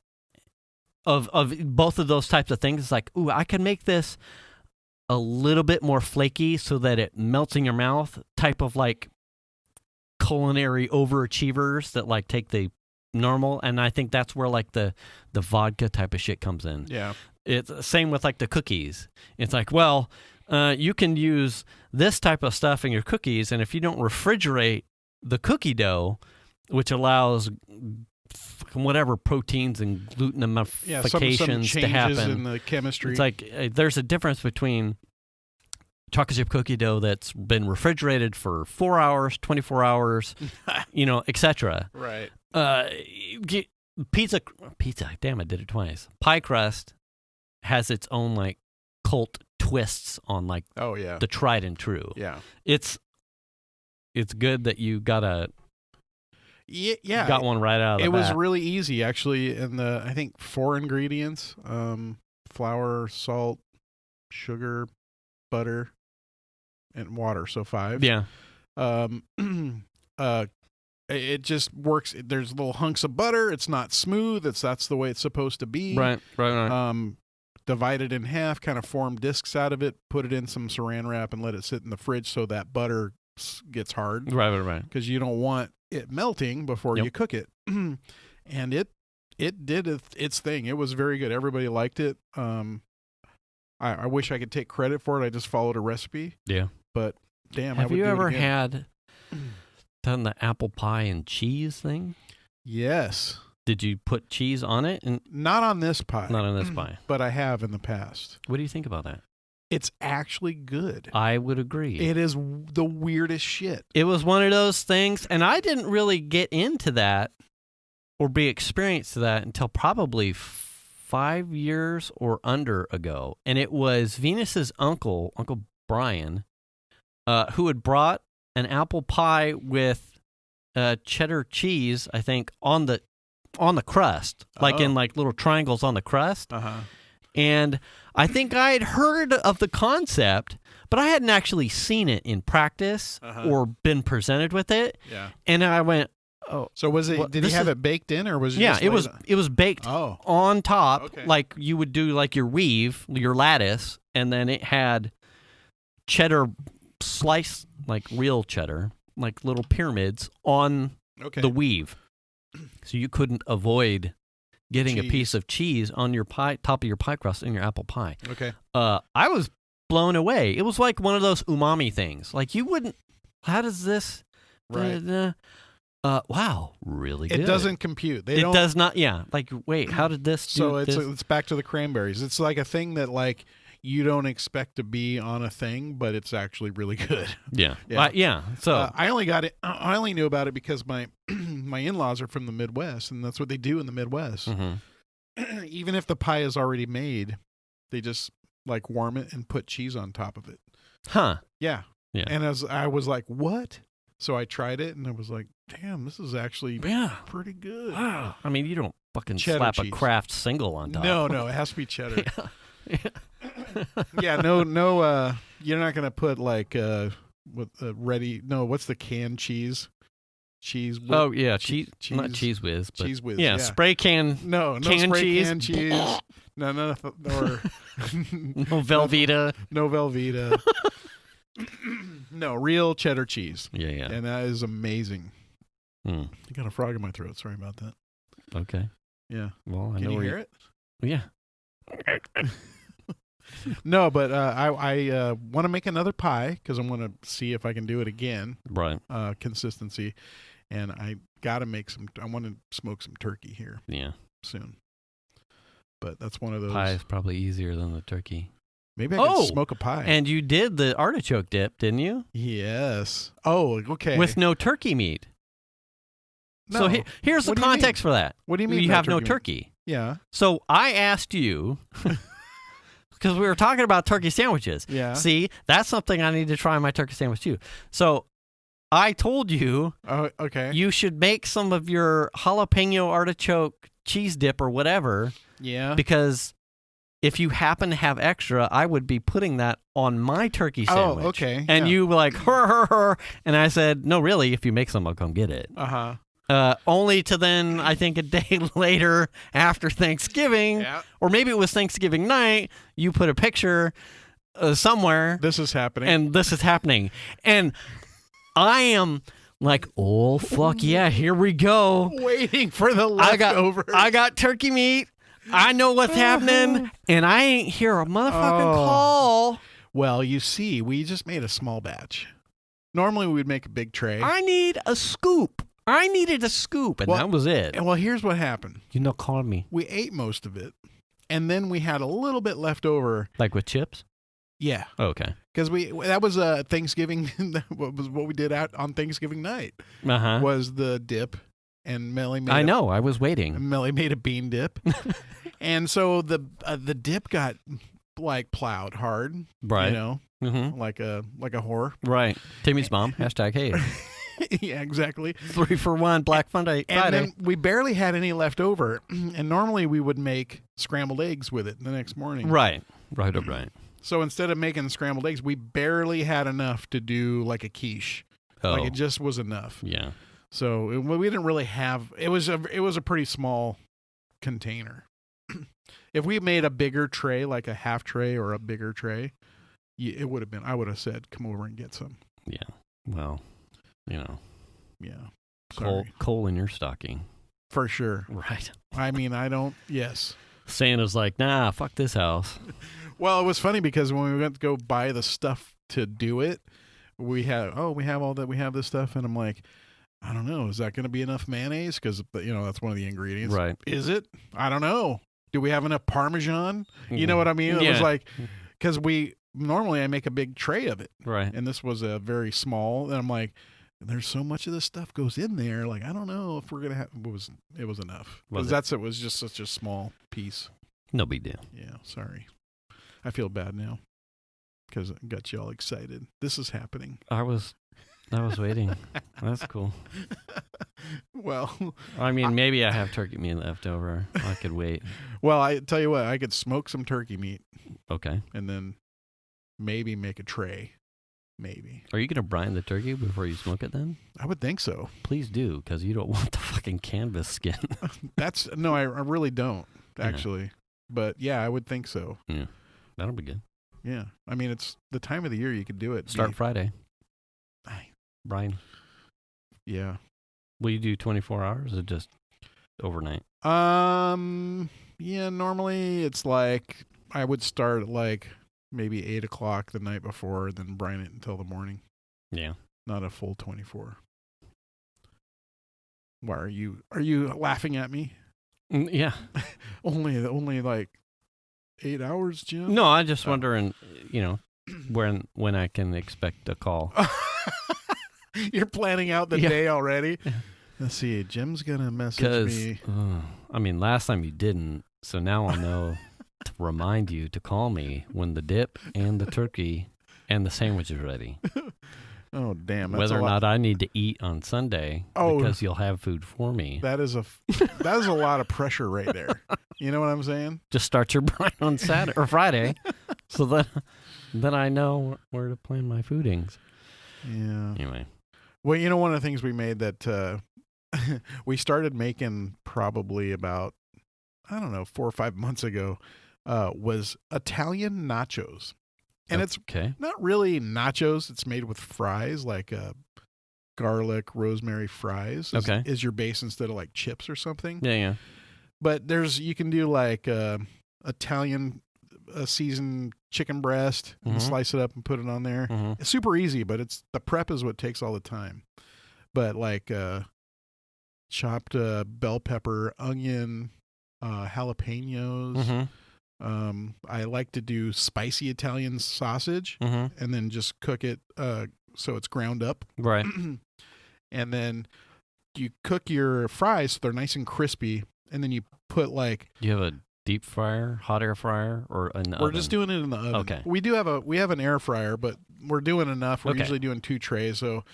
Speaker 3: of both of those types of things. It's like, ooh, I can make this a little bit more flaky so that it melts in your mouth. Type of like culinary overachievers that like take the normal, and I think that's where like the vodka type of shit comes in.
Speaker 2: Yeah.
Speaker 3: It's the same with like the cookies. It's like, well, you can use this type of stuff in your cookies, and if you don't refrigerate the cookie dough, which allows whatever proteins and glutamifications
Speaker 2: some
Speaker 3: to happen
Speaker 2: in the chemistry.
Speaker 3: It's like there's a difference between chocolate chip cookie dough that's been refrigerated for 4 hours, 24 hours, etc.
Speaker 2: Right.
Speaker 3: Pizza. Damn, I did it twice. Pie crust has its own like cult twists on like the tried and true.
Speaker 2: Yeah.
Speaker 3: It's good that you got one right out of the
Speaker 2: It was
Speaker 3: bat.
Speaker 2: really easy actually, and I think 4 ingredients: flour, salt, sugar, butter, and water. So 5.
Speaker 3: Yeah.
Speaker 2: It just works. There's little hunks of butter. It's not smooth. That's the way it's supposed to be.
Speaker 3: Right.
Speaker 2: Divide it in half, kind of form discs out of it, put it in some saran wrap, and let it sit in the fridge so that butter gets hard.
Speaker 3: Right.
Speaker 2: Because you don't want it melting before you cook it. And it did its thing. It was very good. Everybody liked it. I wish I could take credit for it. I just followed a recipe.
Speaker 3: Yeah.
Speaker 2: But damn,
Speaker 3: have you ever done the apple pie and cheese thing?
Speaker 2: Yes.
Speaker 3: Did you put cheese on it?
Speaker 2: Not on this pie.
Speaker 3: Not on this pie.
Speaker 2: But I have in the past.
Speaker 3: What do you think about that?
Speaker 2: It's actually good.
Speaker 3: I would agree.
Speaker 2: It is the weirdest shit.
Speaker 3: It was one of those things, and I didn't really get into that or be experienced to that until probably 5 years or under ago. And it was Venus's uncle, Uncle Brian, who had brought an apple pie with cheddar cheese, I think, on the crust, like in like little triangles on the crust. And I think I had heard of the concept, but I hadn't actually seen it in practice or been presented with it.
Speaker 2: Yeah.
Speaker 3: And I went, oh.
Speaker 2: So was it? Did he have it baked in, or was it?
Speaker 3: Yeah, it was baked on top, like you would do like your weave, your lattice, and then it had cheddar sliced, like real cheddar, like little pyramids on the weave. So you couldn't avoid getting a piece of cheese on your top of your pie crust in your apple pie.
Speaker 2: Okay.
Speaker 3: I was blown away. It was like one of those umami things. Like you wouldn't. How does this?
Speaker 2: Right.
Speaker 3: Wow, really good.
Speaker 2: It doesn't compute.
Speaker 3: It does not. Yeah. Like, wait, how did this?
Speaker 2: So it's back to the cranberries. It's like a thing that like you don't expect to be on a thing, but it's actually really good.
Speaker 3: Yeah. So
Speaker 2: I only got it. I only knew about it because my my in-laws are from the Midwest, and that's what they do in the Midwest. Even if the pie is already made, they just like warm it and put cheese on top of it.
Speaker 3: Huh.
Speaker 2: Yeah.
Speaker 3: Yeah.
Speaker 2: And I was like, what? So I tried it, and I was like, damn, this is actually pretty good.
Speaker 3: Wow. I mean, you don't fucking
Speaker 2: Cheddar
Speaker 3: slap
Speaker 2: cheese.
Speaker 3: A Kraft single on top.
Speaker 2: No, it has to be cheddar. Yeah, no. You're not gonna put like what's the canned cheese? Cheese whiz.
Speaker 3: Oh yeah, cheese. Not cheese whiz, but
Speaker 2: cheese whiz.
Speaker 3: Yeah, spray can.
Speaker 2: No
Speaker 3: canned
Speaker 2: spray
Speaker 3: cheese.
Speaker 2: canned cheese. No, or
Speaker 3: no Velveeta.
Speaker 2: No Velveeta. No, real cheddar cheese.
Speaker 3: Yeah.
Speaker 2: And that is amazing.
Speaker 3: I
Speaker 2: got a frog in my throat. Sorry about that.
Speaker 3: Okay.
Speaker 2: Yeah.
Speaker 3: Well, I
Speaker 2: Can
Speaker 3: know
Speaker 2: you
Speaker 3: where
Speaker 2: hear it?
Speaker 3: Yeah.
Speaker 2: No, but I want to make another pie because I want to see if I can do it again.
Speaker 3: Right.
Speaker 2: Consistency, and I got to make some. I want to smoke some turkey here.
Speaker 3: Yeah.
Speaker 2: Soon. But that's one of those.
Speaker 3: Pie is probably easier than the turkey.
Speaker 2: Maybe I can smoke a pie.
Speaker 3: And you did the artichoke dip, didn't you?
Speaker 2: Yes. Oh, okay.
Speaker 3: With no turkey meat.
Speaker 2: No.
Speaker 3: So here's the context for that.
Speaker 2: What do you mean?
Speaker 3: You have no turkey.
Speaker 2: Yeah.
Speaker 3: So I asked you, because we were talking about turkey sandwiches.
Speaker 2: Yeah.
Speaker 3: See, that's something I need to try on my turkey sandwich too. So I told you you should make some of your jalapeno artichoke cheese dip or whatever.
Speaker 2: Yeah.
Speaker 3: Because if you happen to have extra, I would be putting that on my turkey sandwich.
Speaker 2: Oh, okay.
Speaker 3: And you were like, her. And I said, no, really, if you make some, I'll come get it. Only to then, I think a day later after Thanksgiving, or maybe it was Thanksgiving night, you put a picture somewhere.
Speaker 2: This is happening.
Speaker 3: And this is happening. And I am like, oh, fuck yeah, here we go.
Speaker 2: Waiting for the leftovers.
Speaker 3: I got turkey meat. I know what's happening, and I ain't hear a motherfucking call.
Speaker 2: Well, you see, we just made a small batch. Normally, we would make a big tray.
Speaker 3: I need a scoop. I needed a scoop, and that was it.
Speaker 2: And well, here's what happened.
Speaker 3: You not calling me.
Speaker 2: We ate most of it, and then we had a little bit left over.
Speaker 3: Like with chips?
Speaker 2: Yeah.
Speaker 3: Okay.
Speaker 2: because that was Thanksgiving. What we did out on Thanksgiving night was the dip, and Melly made.
Speaker 3: I was waiting.
Speaker 2: Melly made a bean dip, and so the dip got like plowed hard,
Speaker 3: right?
Speaker 2: You know, like a whore,
Speaker 3: right? Timmy's mom #hey.
Speaker 2: Yeah, exactly.
Speaker 3: 3 for 1 Black Friday.
Speaker 2: And then we barely had any left over, and normally we would make scrambled eggs with it the next morning.
Speaker 3: Right.
Speaker 2: So instead of making scrambled eggs, we barely had enough to do like a quiche.
Speaker 3: Oh.
Speaker 2: Like it just was enough.
Speaker 3: Yeah.
Speaker 2: So we didn't really have. It was a pretty small container. If we made a bigger tray, like a half tray or a bigger tray, it would have been. I would have said, "Come over and get some."
Speaker 3: Yeah. Well, you know.
Speaker 2: Yeah.
Speaker 3: Coal in your stocking.
Speaker 2: For sure.
Speaker 3: Right.
Speaker 2: I mean, I don't. Yes.
Speaker 3: Santa's like, nah, fuck this house.
Speaker 2: Well, it was funny because when we went to go buy the stuff to do it, we have all that. We have this stuff, and I'm like, I don't know. Is that going to be enough mayonnaise? Because that's one of the ingredients.
Speaker 3: Right.
Speaker 2: Is it? I don't know. Do we have enough Parmesan? You know what I mean? It was like, because normally I make a big tray of it.
Speaker 3: Right.
Speaker 2: And this was a very small, and I'm like, there's so much of this stuff goes in there. Like, I don't know if we're going to have, it was enough. It was just such a small piece.
Speaker 3: No big deal.
Speaker 2: Yeah. Sorry. I feel bad now because it got you all excited. This is happening.
Speaker 3: I was waiting. That's cool.
Speaker 2: Well,
Speaker 3: I mean, maybe I have turkey meat left over. I could wait.
Speaker 2: Well, I tell you what, I could smoke some turkey meat.
Speaker 3: Okay.
Speaker 2: And then maybe make a tray. Maybe.
Speaker 3: Are you going to brine the turkey before you smoke it then?
Speaker 2: I would think so.
Speaker 3: Please do, because you don't want the fucking canvas skin.
Speaker 2: No, I really don't, actually. Yeah. But yeah, I would think so.
Speaker 3: Yeah. That'll be good.
Speaker 2: Yeah. I mean, it's the time of the year you could do it.
Speaker 3: Start Friday. Brine.
Speaker 2: Yeah.
Speaker 3: Will you do 24 hours or just overnight?
Speaker 2: Yeah, normally it's like I would start at like maybe 8 o'clock the night before, then brine it until the morning.
Speaker 3: Yeah.
Speaker 2: Not a full 24. Why are you laughing at me?
Speaker 3: Yeah.
Speaker 2: only like 8 hours, Jim?
Speaker 3: No, I'm just wondering, when I can expect a call.
Speaker 2: You're planning out the day already? Let's see. Jim's going to message me.
Speaker 3: Last time you didn't, so now I'll know to remind you to call me when the dip and the turkey and the sandwich is ready.
Speaker 2: Oh, damn.
Speaker 3: Whether or not I need to eat on Sunday because you'll have food for me.
Speaker 2: That is a lot of pressure right there. You know what I'm saying?
Speaker 3: Just start your brine on Saturday or Friday so then I know where to plan my foodings.
Speaker 2: Yeah.
Speaker 3: Anyway.
Speaker 2: Well, one of the things we made that we started making probably about, 4 or 5 months ago was Italian nachos. And it's not really nachos. It's made with fries, like garlic, rosemary fries. Is your base instead of like chips or something.
Speaker 3: Yeah.
Speaker 2: But you can do like Italian seasoned chicken breast and slice it up and put it on there. It's super easy, but the prep is what takes all the time. But like chopped bell pepper, onion, jalapenos. I like to do spicy Italian sausage and then just cook it so it's ground up.
Speaker 3: Right.
Speaker 2: And then you cook your fries so they're nice and crispy, and then you put like...
Speaker 3: Do you have a deep fryer, hot air fryer, or an oven?
Speaker 2: We're just doing it in the oven.
Speaker 3: Okay.
Speaker 2: We have an air fryer, but we're doing enough. We're usually doing 2 trays, so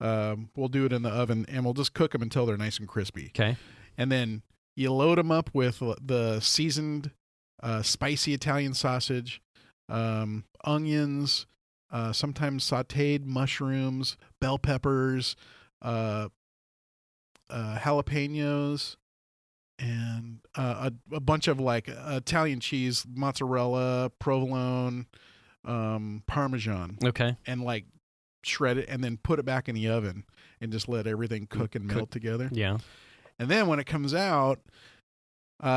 Speaker 2: we'll do it in the oven, and we'll just cook them until they're nice and crispy.
Speaker 3: Okay.
Speaker 2: And then you load them up with the seasoned spicy Italian sausage, onions, sometimes sautéed mushrooms, bell peppers, jalapenos, and a bunch of like Italian cheese, mozzarella, provolone, Parmesan.
Speaker 3: Okay.
Speaker 2: And like shred it and then put it back in the oven and just let everything cook and melt together.
Speaker 3: Yeah.
Speaker 2: And then when it comes out,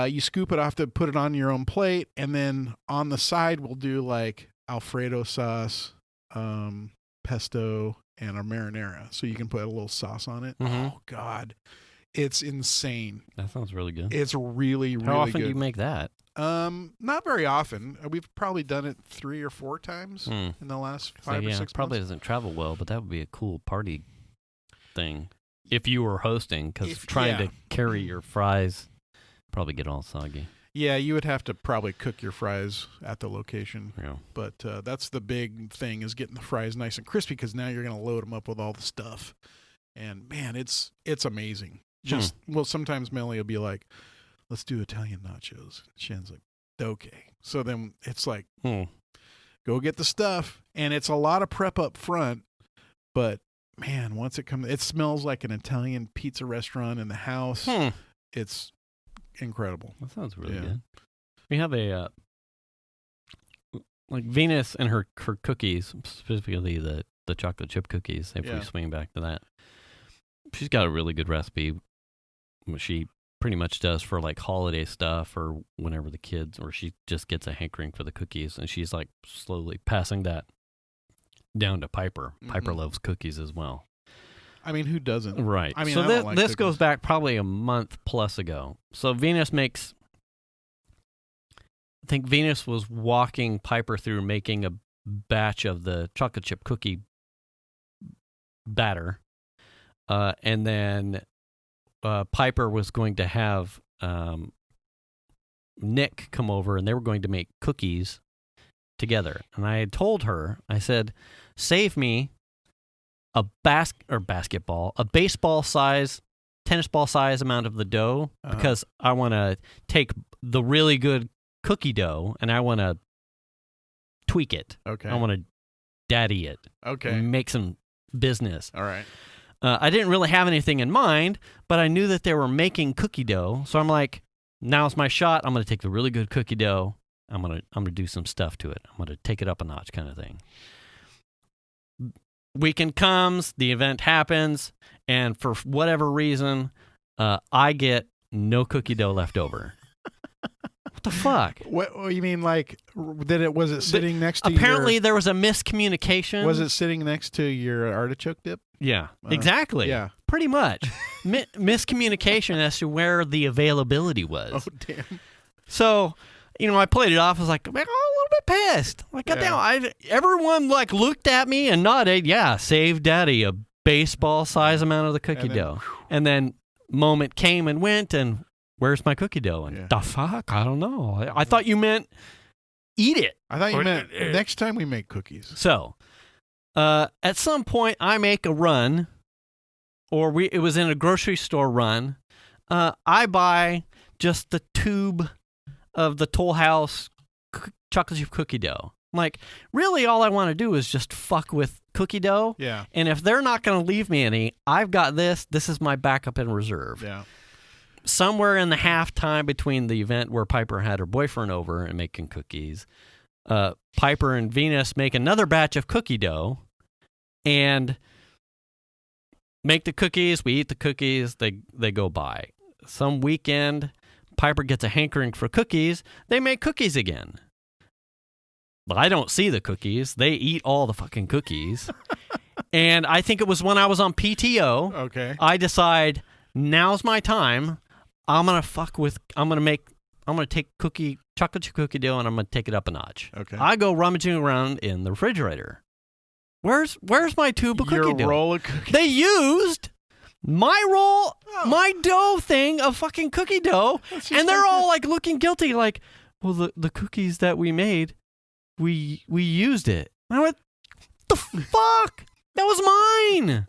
Speaker 2: you scoop it off to put it on your own plate, and then on the side we'll do like Alfredo sauce, pesto, and a marinara. So you can put a little sauce on it. Oh God, it's insane.
Speaker 3: That sounds really good.
Speaker 2: It's really, really good.
Speaker 3: How often do you make that?
Speaker 2: Not very often. We've probably done it 3 or 4 times in the last 5 or 6 months.
Speaker 3: Probably doesn't travel well, but that would be a cool party thing if you were hosting, because trying to carry your fries probably get all soggy.
Speaker 2: Yeah, you would have to probably cook your fries at the location.
Speaker 3: Yeah.
Speaker 2: But that's the big thing, is getting the fries nice and crispy, because now you're going to load them up with all the stuff. And, man, it's amazing. Well, sometimes Melly will be like, let's do Italian nachos. Shan's like, okay. So then it's like, go get the stuff. And it's a lot of prep up front. But, man, once it comes, it smells like an Italian pizza restaurant in the house. It's incredible.
Speaker 3: That sounds really good. We have a like Venus and her cookies, specifically the chocolate chip cookies. If we swing back to that, she's got a really good recipe. She pretty much does for like holiday stuff, or whenever the kids, or she just gets a hankering for the cookies, and she's like slowly passing that down to Piper. Piper loves cookies as well.
Speaker 2: I mean, who doesn't?
Speaker 3: Right.
Speaker 2: I mean,
Speaker 3: so
Speaker 2: I like
Speaker 3: this goes back probably a month plus ago. So Venus makes, I think Venus was walking Piper through making a batch of the chocolate chip cookie batter. And then Piper was going to have Nick come over, and they were going to make cookies together. And I had told her, I said, save me a baseball size, tennis ball size amount of the dough, because I want to take the really good cookie dough and I want to tweak it.
Speaker 2: Okay.
Speaker 3: I want to daddy it.
Speaker 2: Okay.
Speaker 3: Make some business.
Speaker 2: All right.
Speaker 3: I didn't really have anything in mind, but I knew that they were making cookie dough. So I'm like, now's my shot. I'm going to take the really good cookie dough. I'm going to do some stuff to it. I'm going to take it up a notch, kind of thing. Weekend comes, the event happens, and for whatever reason, I get no cookie dough left over. What the fuck?
Speaker 2: What you mean, like, was it sitting next to
Speaker 3: Apparently there was a miscommunication.
Speaker 2: Was it sitting next to your artichoke dip?
Speaker 3: Yeah, exactly.
Speaker 2: Yeah.
Speaker 3: Pretty much. Miscommunication as to where the availability was.
Speaker 2: Oh, damn.
Speaker 3: So, I played it off. I was like, man, I'm a little bit pissed. Like, goddamn, everyone like looked at me and nodded. Yeah, save daddy a baseball size amount of the cookie dough. And then moment came and went, and where's my cookie dough? And the fuck? I don't know. I thought you meant eat it.
Speaker 2: I thought you meant next time we make cookies.
Speaker 3: So, at some point, I make a run, or it was in a grocery store run. I buy just the tube of the Toll House chocolate chip cookie dough. I'm like, really, all I want to do is just fuck with cookie dough.
Speaker 2: Yeah.
Speaker 3: And if they're not going to leave me any, I've got this. This is my backup in reserve.
Speaker 2: Yeah.
Speaker 3: Somewhere in the halftime between the event where Piper had her boyfriend over and making cookies, Piper and Venus make another batch of cookie dough and make the cookies. We eat the cookies. They go by. Some weekend, Piper gets a hankering for cookies. They make cookies again. But I don't see the cookies. They eat all the fucking cookies. And I think it was when I was on PTO.
Speaker 2: Okay.
Speaker 3: I decide, now's my time. I'm going to take chocolate chip cookie dough, and I'm going to take it up a notch.
Speaker 2: Okay.
Speaker 3: I go rummaging around in the refrigerator. Where's my tube of cookie dough?
Speaker 2: Your roll of cookies.
Speaker 3: They used my my dough thing of fucking cookie dough, and they're all like looking guilty, like, well, the cookies that we made, we used it. And I went, the fuck? That was mine.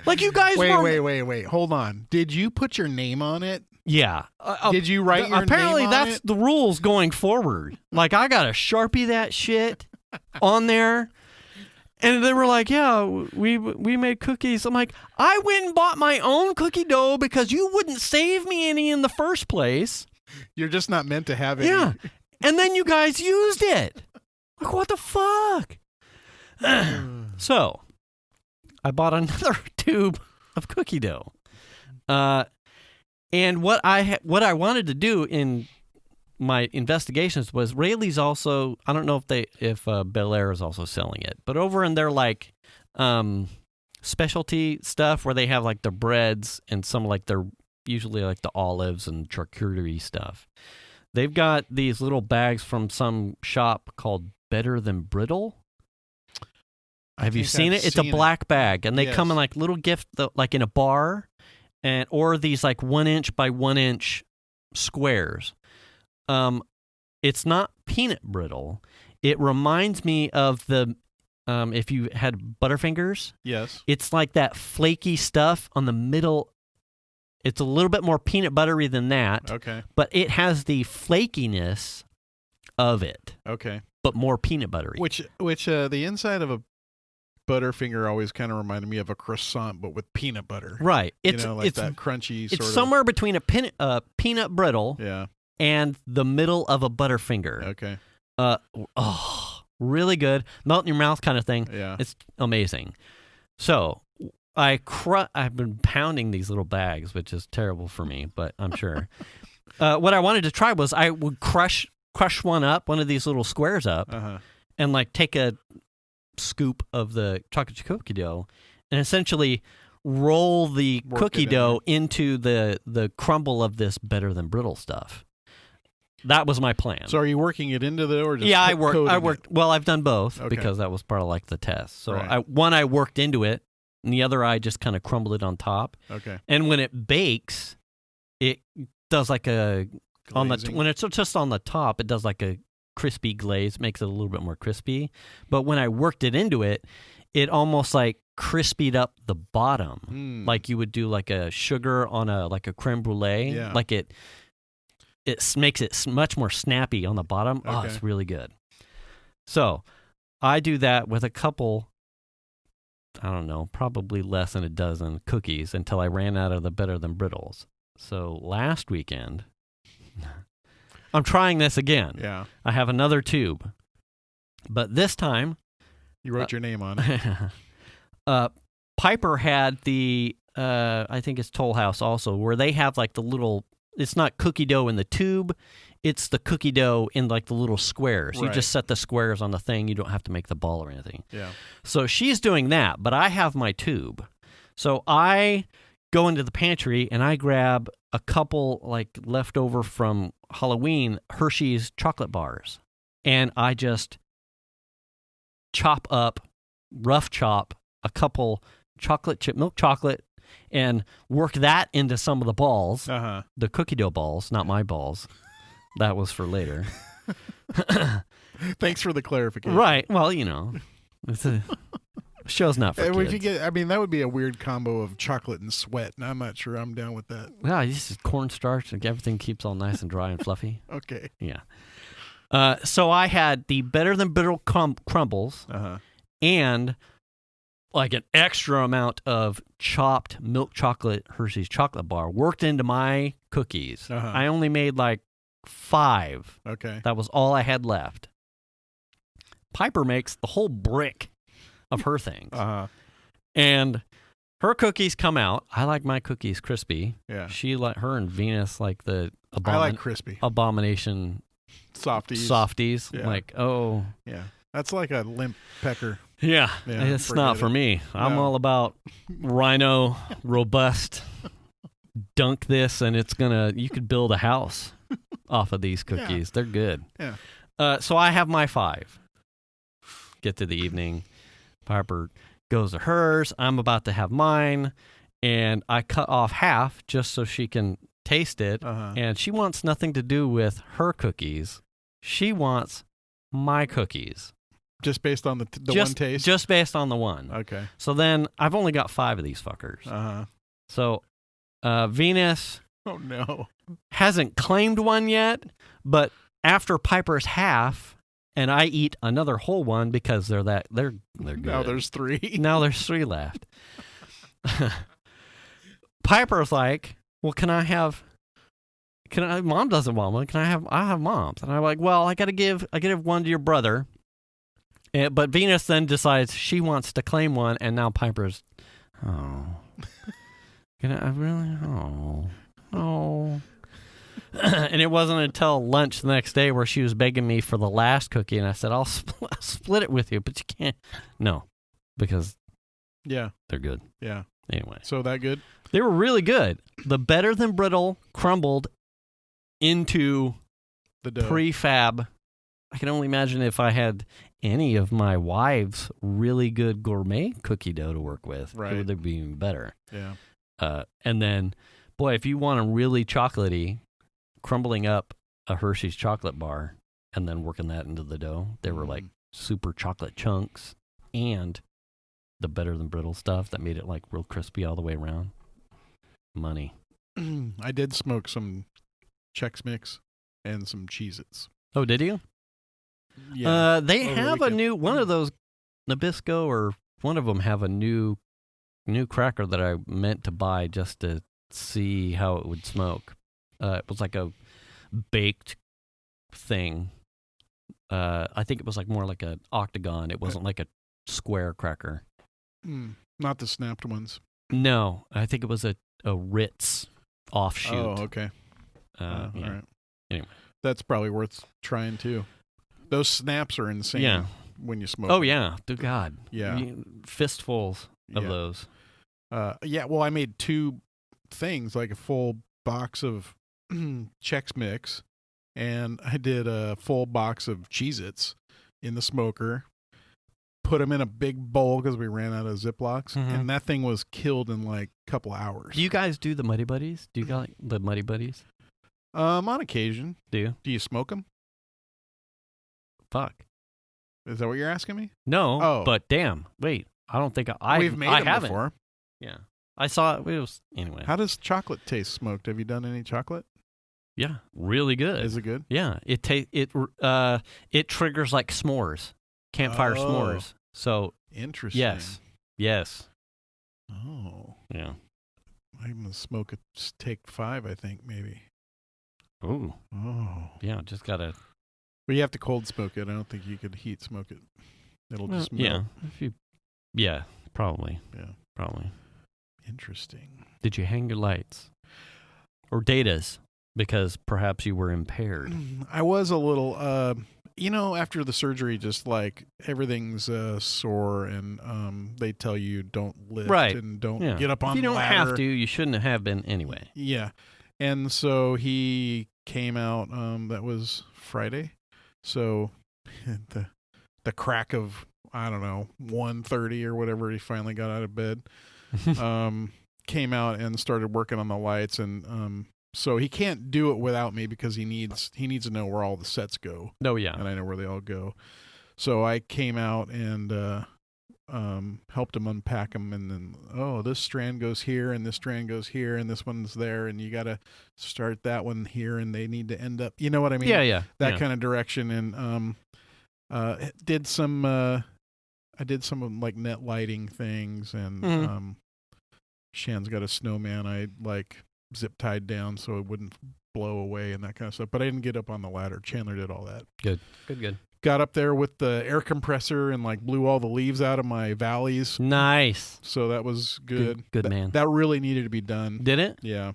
Speaker 3: Like, you guys
Speaker 2: Wait. Hold on. Did you put your name on it?
Speaker 3: Yeah.
Speaker 2: Did you write your name on it?
Speaker 3: Apparently, that's the rules going forward. Like, I got to Sharpie that shit on there. And they were like, yeah, we made cookies. I'm like, I went and bought my own cookie dough because you wouldn't save me any in the first place.
Speaker 2: You're just not meant to have it.
Speaker 3: Yeah. And then you guys used it. Like, what the fuck? So, I bought another tube of cookie dough. And what I wanted to do in my investigations was Rayleigh's also, I don't know if Bel Air is also selling it, but over in their like specialty stuff where they have like the breads and some like their usually like the olives and charcuterie stuff, They've got these little bags from some shop called Better Than Brittle. Have you seen it? It's a black bag, and they come in like little gift, like in a bar, or these like 1 inch by 1 inch squares. It's not peanut brittle. It reminds me of the if you had Butterfingers.
Speaker 2: Yes.
Speaker 3: It's like that flaky stuff on the middle. It's a little bit more peanut buttery than that.
Speaker 2: Okay.
Speaker 3: But it has the flakiness of it.
Speaker 2: Okay.
Speaker 3: But more peanut buttery.
Speaker 2: Which the inside of a Butterfinger always kind of reminded me of a croissant, but with peanut butter.
Speaker 3: Right.
Speaker 2: It's that crunchy sort of.
Speaker 3: It's somewhere between a peanut brittle and the middle of a Butterfinger.
Speaker 2: Okay.
Speaker 3: Really good. Melt in your mouth kind of thing.
Speaker 2: Yeah.
Speaker 3: It's amazing. So I've been pounding these little bags, which is terrible for me, but I'm sure. What I wanted to try was I would crush one of these little squares up, and like take a scoop of the chocolate chip cookie dough, and essentially roll the cookie dough into the crumble of this Better Than Brittle stuff. That was my plan.
Speaker 2: So are you working it into the or just
Speaker 3: I worked.
Speaker 2: it?
Speaker 3: Well, I've done both because that was part of like the test. So I worked into it, and the other I just kind of crumbled it on top.
Speaker 2: Okay.
Speaker 3: And when it bakes, it does like a
Speaker 2: glazing.
Speaker 3: when it's just on the top, it does like a crispy glaze, makes it a little bit more crispy. But when I worked it into it, it almost like crispied up the bottom, like you would do like a sugar on a creme brulee.
Speaker 2: Yeah.
Speaker 3: Like it makes it much more snappy on the bottom. Okay. Oh, it's really good. So I do that with a couple, I don't know, probably less than a dozen cookies until I ran out of the Better Than Brittles. So last weekend, I'm trying this again.
Speaker 2: Yeah.
Speaker 3: I have another tube. But this time,
Speaker 2: you wrote your name on it.
Speaker 3: Piper had the, I think it's Toll House also, where they have like the little, it's not cookie dough in the tube, it's the cookie dough in like the little squares. Right. You just set the squares on the thing. You don't have to make the ball or anything.
Speaker 2: Yeah.
Speaker 3: So she's doing that, but I have my tube. So I go into the pantry and I grab a couple like leftover from Halloween Hershey's chocolate bars. And I just rough chop a couple chocolate chip milk chocolate and work that into some of the balls, the cookie dough balls, not my balls. That was for later.
Speaker 2: Thanks for the clarification.
Speaker 3: Right. Well, you know, it's a show's not for kids.
Speaker 2: That would be a weird combo of chocolate and sweat, and I'm not sure I'm down with that.
Speaker 3: Yeah, this is cornstarch, and everything keeps all nice and dry and fluffy.
Speaker 2: Okay.
Speaker 3: Yeah. So I had the Better Than Brittle crumbles and like an extra amount of chopped milk chocolate Hershey's chocolate bar worked into my cookies. I only made like 5.
Speaker 2: Okay.
Speaker 3: That was all I had left. Piper makes the whole brick of her things. And her cookies come out. I like my cookies crispy.
Speaker 2: Yeah.
Speaker 3: Her and Venus like the
Speaker 2: I like crispy.
Speaker 3: Abomination softies.
Speaker 2: Yeah.
Speaker 3: Like, oh.
Speaker 2: Yeah. That's like a limp pecker.
Speaker 3: Yeah. It's not for me. I'm all about rhino, robust, dunk this, and you could build a house off of these cookies. They're good.
Speaker 2: Yeah.
Speaker 3: So I have my 5. Get to the evening. Piper goes to hers. I'm about to have mine, and I cut off half just so she can taste it. And she wants nothing to do with her cookies. She wants my cookies.
Speaker 2: Just based on the one taste?
Speaker 3: Just based on the one.
Speaker 2: Okay.
Speaker 3: So then I've only got 5 of these fuckers. So Venus hasn't claimed one yet, but after Piper's half, and I eat another whole one because they're good.
Speaker 2: Now there's 3.
Speaker 3: Now there's 3 left. Piper's like, well, Mom doesn't want one. I have Mom's. And I'm like, well, I gotta give one to your brother. But Venus then decides she wants to claim one, and now Piper's, and it wasn't until lunch the next day where she was begging me for the last cookie, and I said, I'll split it with you, but you can't. No, because they're good.
Speaker 2: Yeah.
Speaker 3: Anyway.
Speaker 2: So that good?
Speaker 3: They were really good. The Better Than Brittle crumbled into
Speaker 2: The dough.
Speaker 3: prefab. I can only imagine if I had any of my wife's really good gourmet cookie dough to work with,
Speaker 2: Right.
Speaker 3: it would be even better.
Speaker 2: Yeah.
Speaker 3: And then, boy, if you want a really chocolatey, crumbling up a Hershey's chocolate bar and then working that into the dough, they were like super chocolate chunks and the better than brittle stuff that made it like real crispy all the way around. Money.
Speaker 2: I did smoke some Chex Mix and some Cheez-Its.
Speaker 3: Oh, did you?
Speaker 2: Yeah.
Speaker 3: They
Speaker 2: over the
Speaker 3: have a
Speaker 2: weekend.
Speaker 3: new one of those Nabisco, or one of them have a new cracker that I meant to buy just to see how it would smoke. It was like a baked thing. I think it was like more like an octagon. It wasn't like a square cracker.
Speaker 2: Not the snapped ones.
Speaker 3: No, I think it was a Ritz offshoot.
Speaker 2: Oh, okay.
Speaker 3: Yeah.
Speaker 2: All right.
Speaker 3: Anyway.
Speaker 2: That's probably worth trying too. Those snaps are insane.
Speaker 3: Yeah.
Speaker 2: When you smoke.
Speaker 3: Oh yeah, good God.
Speaker 2: Yeah.
Speaker 3: Fistfuls of
Speaker 2: Yeah.
Speaker 3: those.
Speaker 2: Yeah. Well, I made 2 things, like a full box of Chex Mix, and I did a full box of Cheez-Its in the smoker. Put them in a big bowl because we ran out of Ziplocs, and that thing was killed in like a couple hours.
Speaker 3: Do you guys do the Muddy Buddies? Do you got the Muddy Buddies?
Speaker 2: On occasion.
Speaker 3: Do you?
Speaker 2: Do you smoke them?
Speaker 3: Fuck.
Speaker 2: Is that what you're asking me?
Speaker 3: No.
Speaker 2: Oh.
Speaker 3: But damn. Wait. I don't think I.
Speaker 2: We've made
Speaker 3: I
Speaker 2: them
Speaker 3: haven't.
Speaker 2: before.
Speaker 3: Yeah. I saw it. It was anyway.
Speaker 2: How does chocolate taste smoked? Have you done any chocolate?
Speaker 3: Yeah. Really good.
Speaker 2: Is it good?
Speaker 3: Yeah. It triggers like s'mores, campfire s'mores. So
Speaker 2: Interesting.
Speaker 3: yes.
Speaker 2: Oh.
Speaker 3: Yeah.
Speaker 2: I'm gonna smoke a Take 5, I think, maybe.
Speaker 3: Ooh.
Speaker 2: Oh.
Speaker 3: Yeah. Just gotta.
Speaker 2: But you have to cold smoke it. I don't think you could heat smoke it. It'll just melt.
Speaker 3: Yeah. Probably.
Speaker 2: Yeah.
Speaker 3: Probably.
Speaker 2: Interesting.
Speaker 3: Did you hang your lights or datas because perhaps you were impaired?
Speaker 2: I was a little, after the surgery, just like everything's sore, and they tell you don't lift and don't get up on
Speaker 3: if you
Speaker 2: the
Speaker 3: don't
Speaker 2: ladder.
Speaker 3: have to, you shouldn't have been anyway.
Speaker 2: Yeah. And so he came out, that was Friday. So the crack of, I don't know, 1:30 or whatever, he finally got out of bed. Came out and started working on the lights, and so he can't do it without me because he needs to know where all the sets go.
Speaker 3: Oh yeah.
Speaker 2: And I know where they all go. So I came out and helped him unpack them, and then this strand goes here and this strand goes here and this one's there, and you got to start that one here, and they need to end up, you know what I mean?
Speaker 3: Yeah.
Speaker 2: That kind of direction. And I did some of like net lighting things, and Shan's got a snowman I like zip tied down so it wouldn't blow away and that kind of stuff. But I didn't get up on the ladder. Chandler did all that.
Speaker 3: Good.
Speaker 2: Got up there with the air compressor and like blew all the leaves out of my valleys.
Speaker 3: Nice.
Speaker 2: So that was good.
Speaker 3: Good man.
Speaker 2: That really needed to be done.
Speaker 3: Did it?
Speaker 2: Yeah.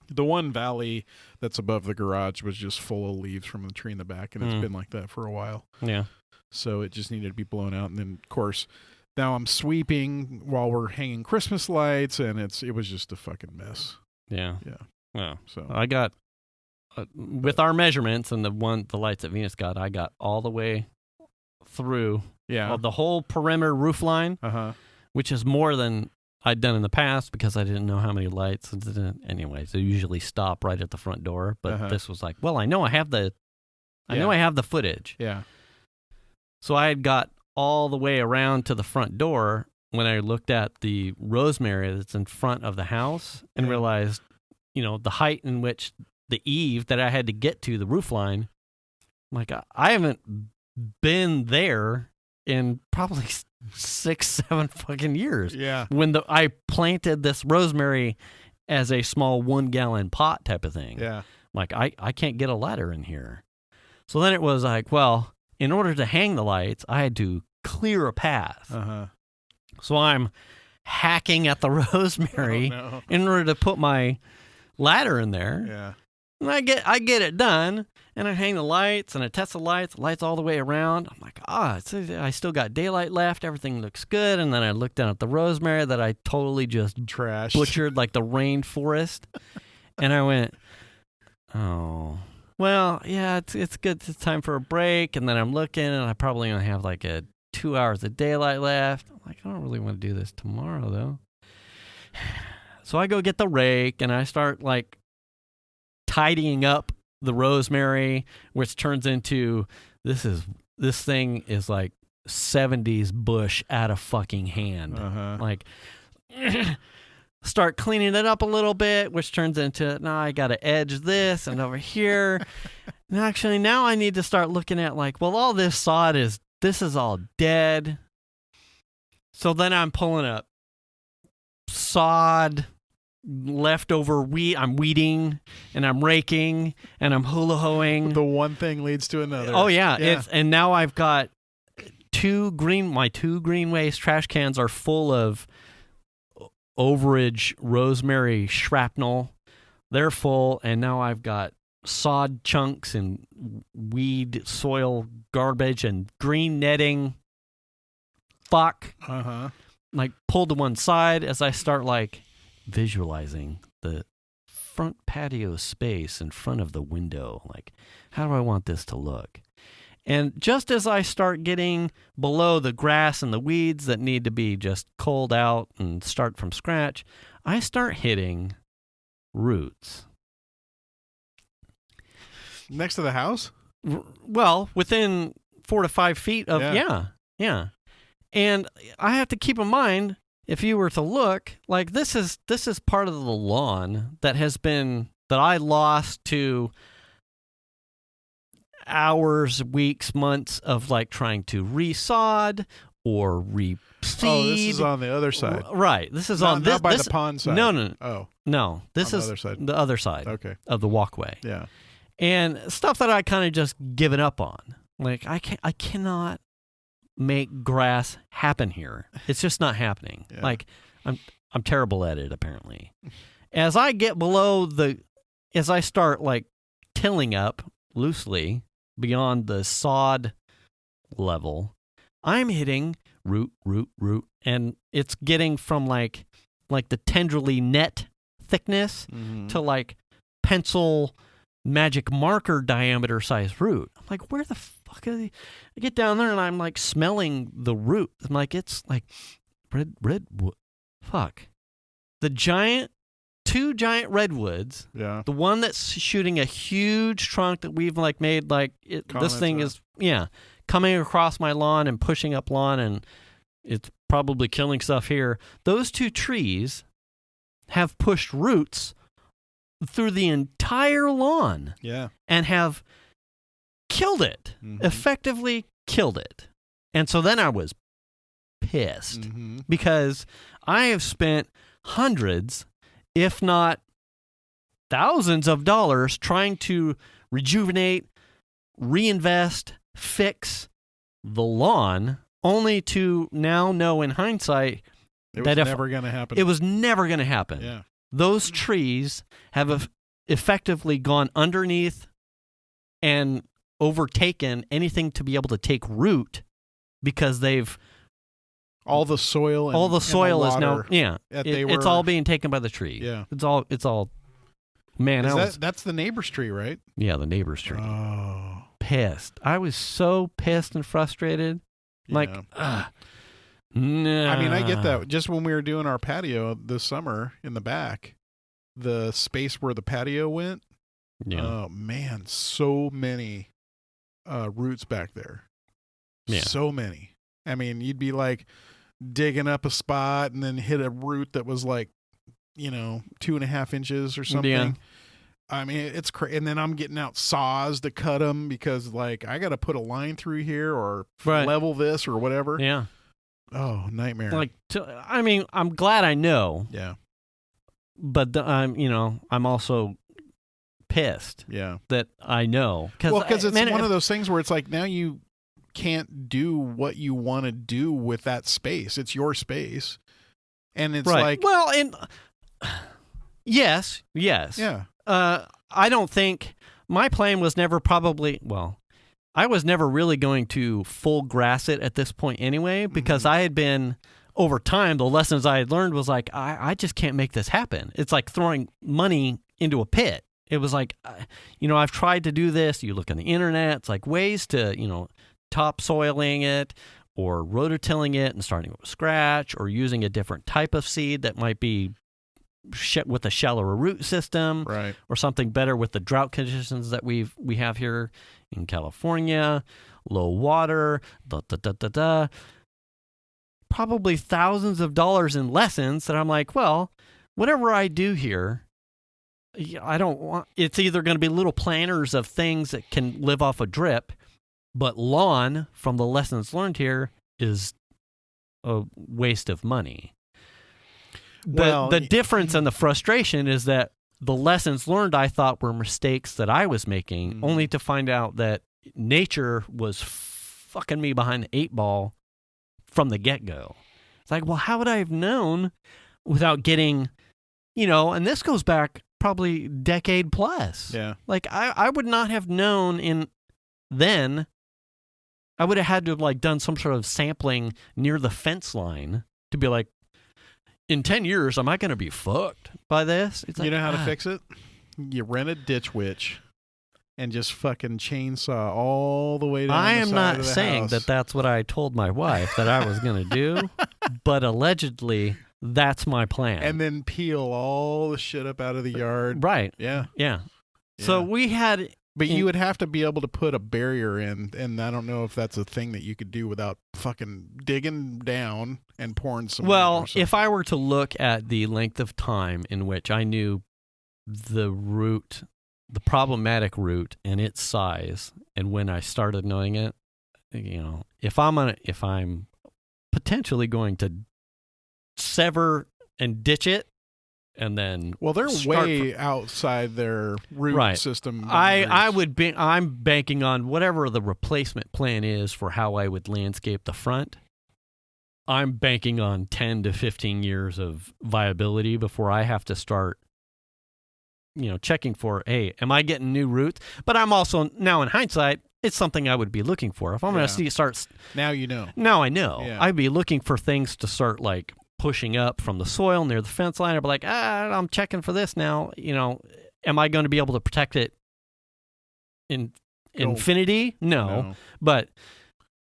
Speaker 2: The one valley that's above the garage was just full of leaves from the tree in the back, and it's been like that for a while.
Speaker 3: Yeah.
Speaker 2: So it just needed to be blown out. And then, of course, now I'm sweeping while we're hanging Christmas lights, and it was just a fucking mess.
Speaker 3: Yeah.
Speaker 2: Yeah.
Speaker 3: Well,
Speaker 2: So
Speaker 3: I got with our measurements and the lights that Venus got, I got all the way through the whole perimeter roof line, which is more than I'd done in the past because I didn't know how many lights. Anyways, they usually stop right at the front door, but this was like, well, I know I have the footage.
Speaker 2: Yeah.
Speaker 3: So I had got all the way around to the front door when I looked at the rosemary that's in front of the house and realized, the height in which the eave that I had to get to the roof line, I'm like, I haven't been there in probably 6-7 fucking years.
Speaker 2: Yeah.
Speaker 3: When I planted this rosemary as a small 1-gallon pot type of thing.
Speaker 2: Yeah.
Speaker 3: I'm like, I can't get a ladder in here. So then it was like, well, in order to hang the lights, I had to clear a path. So I'm hacking at the rosemary in order to put my ladder in there.
Speaker 2: Yeah.
Speaker 3: And I get it done, and I hang the lights, and I test the lights all the way around. I'm like, I still got daylight left. Everything looks good. And then I looked down at the rosemary that I totally just
Speaker 2: trashed,
Speaker 3: butchered like the rainforest. And I went, oh, well, yeah, it's good. It's time for a break. And then I'm looking, and I probably only have like 2 hours of daylight left. I'm like, I don't really want to do this tomorrow, though. So I go get the rake, and I start like tidying up the rosemary, which turns into this thing is like 70s bush out of fucking hand. Like, start cleaning it up a little bit, which turns into, now I got to edge this and over here. And actually, now I need to start looking at like, well, all this sod this is all dead. So then I'm pulling up sod, leftover wheat. I'm weeding and I'm raking and I'm hula-hoeing.
Speaker 2: The one thing leads to another.
Speaker 3: Oh, yeah. And now I've got my two green waste trash cans are full of overage rosemary shrapnel. They're full, and now I've got sod chunks and weed soil garbage and green netting. Fuck. Like pulled to one side as I start like visualizing the front patio space in front of the window. Like, how do I want this to look? And just as I start getting below the grass and the weeds that need to be just culled out and start from scratch, I start hitting roots.
Speaker 2: Next to the house?
Speaker 3: Well, within 4 to 5 feet of, yeah. And I have to keep in mind, if you were to look, like this is part of the lawn that I lost to hours, weeks, months of like trying to resod or reseed.
Speaker 2: Oh, this is on the other side.
Speaker 3: Right. This is on this.
Speaker 2: Not by the pond side.
Speaker 3: No.
Speaker 2: Oh.
Speaker 3: No. This is the other side of the walkway.
Speaker 2: Yeah.
Speaker 3: And stuff that I kind of just given up on. Like I cannot make grass happen here. It's just not happening. Yeah. Like I'm terrible at it apparently. As I get below as I start like tilling up loosely beyond the sod level, I'm hitting root, and it's getting from like the tendrily net thickness to like pencil magic marker diameter size root. I'm like, where the fuck are they? I get down there and I'm like smelling the root. I'm like, it's like redwood. Fuck. Two giant redwoods.
Speaker 2: Yeah.
Speaker 3: The one that's shooting a huge trunk that we've like made like this thing is coming across my lawn and pushing up lawn, and it's probably killing stuff here. Those two trees have pushed roots through the entire lawn.
Speaker 2: Yeah.
Speaker 3: And have killed it. Effectively killed it. And so then I was pissed because I have spent hundreds, if not thousands of dollars trying to rejuvenate, reinvest, fix the lawn, only to now know in hindsight
Speaker 2: it was never going to happen.
Speaker 3: It was never going to happen.
Speaker 2: Yeah.
Speaker 3: Those trees have effectively gone underneath and overtaken anything to be able to take root because
Speaker 2: all the soil
Speaker 3: is now it's all being taken by the tree.
Speaker 2: Yeah.
Speaker 3: It's all man.
Speaker 2: That's the neighbor's tree, right?
Speaker 3: Yeah, the neighbor's tree.
Speaker 2: Oh.
Speaker 3: Pissed. I was so pissed and frustrated. Like, nah.
Speaker 2: I mean, I get that. Just when we were doing our patio this summer in the back, the space where the patio went, oh man, so many roots back there.
Speaker 3: Yeah.
Speaker 2: So many. I mean, you'd be like digging up a spot and then hit a root that was like, 2.5 inches or something.
Speaker 3: Yeah.
Speaker 2: I mean, it's crazy. And then I'm getting out saws to cut them because like I got to put a line through here or level this or whatever.
Speaker 3: Yeah.
Speaker 2: Oh, nightmare.
Speaker 3: Like, I mean, I'm glad I know.
Speaker 2: Yeah.
Speaker 3: But I'm also pissed.
Speaker 2: Yeah.
Speaker 3: That I know.
Speaker 2: Because it's one of those things where it's like now you can't do what you want to do with that space. It's your space. And it's like,
Speaker 3: well, and yes.
Speaker 2: Yeah.
Speaker 3: I don't think my plan was never I was never really going to full grass it at this point anyway, because I had been, over time, the lessons I had learned was like, I just can't make this happen. It's like throwing money into a pit. It was like, I've tried to do this. You look on the internet, it's like ways to, topsoiling it or rototilling it and starting with scratch, or using a different type of seed that might be with a shallower root system,
Speaker 2: right,
Speaker 3: or something better with the drought conditions that we have here in California, low water, probably thousands of dollars in lessons that I'm like, well, whatever I do here, I don't want, it's either going to be little planters of things that can live off a drip, but lawn, from the lessons learned here, is a waste of money. The difference and the frustration is that the lessons learned I thought were mistakes that I was making, only to find out that nature was fucking me behind the 8 ball from the get-go. It's like, well, how would I have known without getting, and this goes back probably decade plus.
Speaker 2: Yeah.
Speaker 3: Like, I would not have known then. I would have had to have done some sort of sampling near the fence line to be like, in 10 years, am I going to be fucked by this? It's like,
Speaker 2: you know how to fix it? You rent a ditch witch and just fucking chainsaw all the way down
Speaker 3: I
Speaker 2: the
Speaker 3: am
Speaker 2: side
Speaker 3: not
Speaker 2: of the
Speaker 3: saying
Speaker 2: house.
Speaker 3: that that's what I told my wife that I was going to do, but allegedly, that's my plan.
Speaker 2: And then peel all the shit up out of the yard.
Speaker 3: Right.
Speaker 2: Yeah.
Speaker 3: Yeah. So we had...
Speaker 2: But you would have to be able to put a barrier in, and I don't know if that's a thing that you could do without fucking digging down and pouring some.
Speaker 3: Well, if I were to look at the length of time in which I knew the root, the problematic root, and its size, and when I started knowing it, if I'm potentially going to sever and ditch it, and then
Speaker 2: they're way outside their root system.
Speaker 3: I'm banking on whatever the replacement plan is for how I would landscape the front. I'm banking on 10 to 15 years of viability before I have to start, checking for, hey, am I getting new roots? But I'm also, now in hindsight, it's something I would be looking for. If I'm going to start...
Speaker 2: Now you know.
Speaker 3: Now I know.
Speaker 2: Yeah.
Speaker 3: I'd be looking for things to start, pushing up from the soil near the fence line. I'd be like, I'm checking for this now. Am I going to be able to protect it in infinity? No. But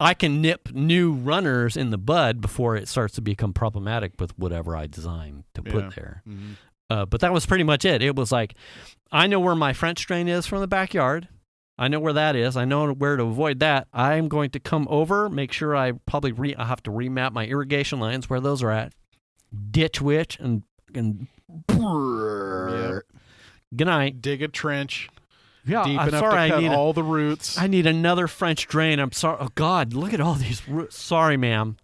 Speaker 3: I can nip new runners in the bud before it starts to become problematic with whatever I design to put there. Mm-hmm. But that was pretty much it. It was like, I know where my French drain is from the backyard. I know where that is. I know where to avoid that. I'm going to come over, make sure I probably I have to remap my irrigation lines where those are at. Ditch witch and good night.
Speaker 2: Dig a trench.
Speaker 3: Yeah,
Speaker 2: deep
Speaker 3: I'm
Speaker 2: enough
Speaker 3: sorry.
Speaker 2: to cut all the roots.
Speaker 3: I need another French drain. I'm sorry. Oh God, look at all these roots. Sorry, ma'am.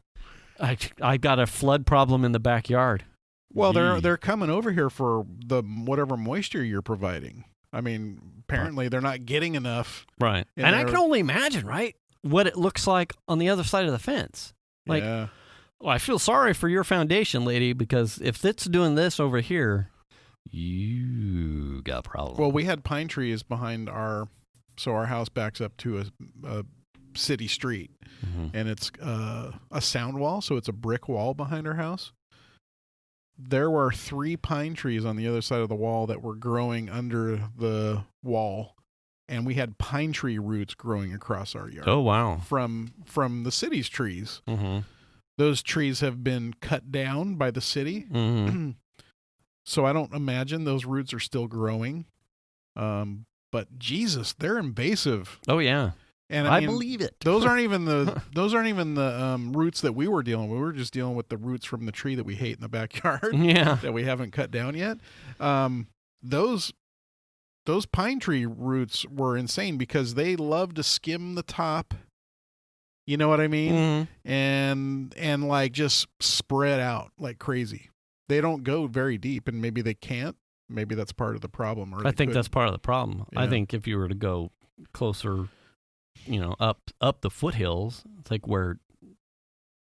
Speaker 3: I got a flood problem in the backyard.
Speaker 2: Well, they're coming over here for the whatever moisture you're providing. I mean, apparently they're not getting enough.
Speaker 3: Right. And I can only imagine, right, what it looks like on the other side of the fence. Well, I feel sorry for your foundation, lady, because if it's doing this over here, you got a problem.
Speaker 2: Well, we had pine trees behind our house backs up to a city street, and it's a sound wall, so it's a brick wall behind our house. There were 3 pine trees on the other side of the wall that were growing under the wall, and we had pine tree roots growing across our yard.
Speaker 3: Oh, wow.
Speaker 2: From the city's trees.
Speaker 3: Mm-hmm.
Speaker 2: Those trees have been cut down by the city.
Speaker 3: Mm-hmm.
Speaker 2: So I don't imagine those roots are still growing. But Jesus, they're invasive.
Speaker 3: Oh, yeah.
Speaker 2: And
Speaker 3: I believe it.
Speaker 2: Those aren't even the roots that we were dealing with. We were just dealing with the roots from the tree that we hate in the backyard.
Speaker 3: Yeah.
Speaker 2: That we haven't cut down yet. Those pine tree roots were insane because they love to skim the top. You know what I mean?
Speaker 3: Mm-hmm.
Speaker 2: And just spread out like crazy. They don't go very deep, and maybe they can't. Maybe that's part of the problem. Or
Speaker 3: I think that's part of the problem.
Speaker 2: Yeah.
Speaker 3: I think if you were to go closer, up the foothills, it's like where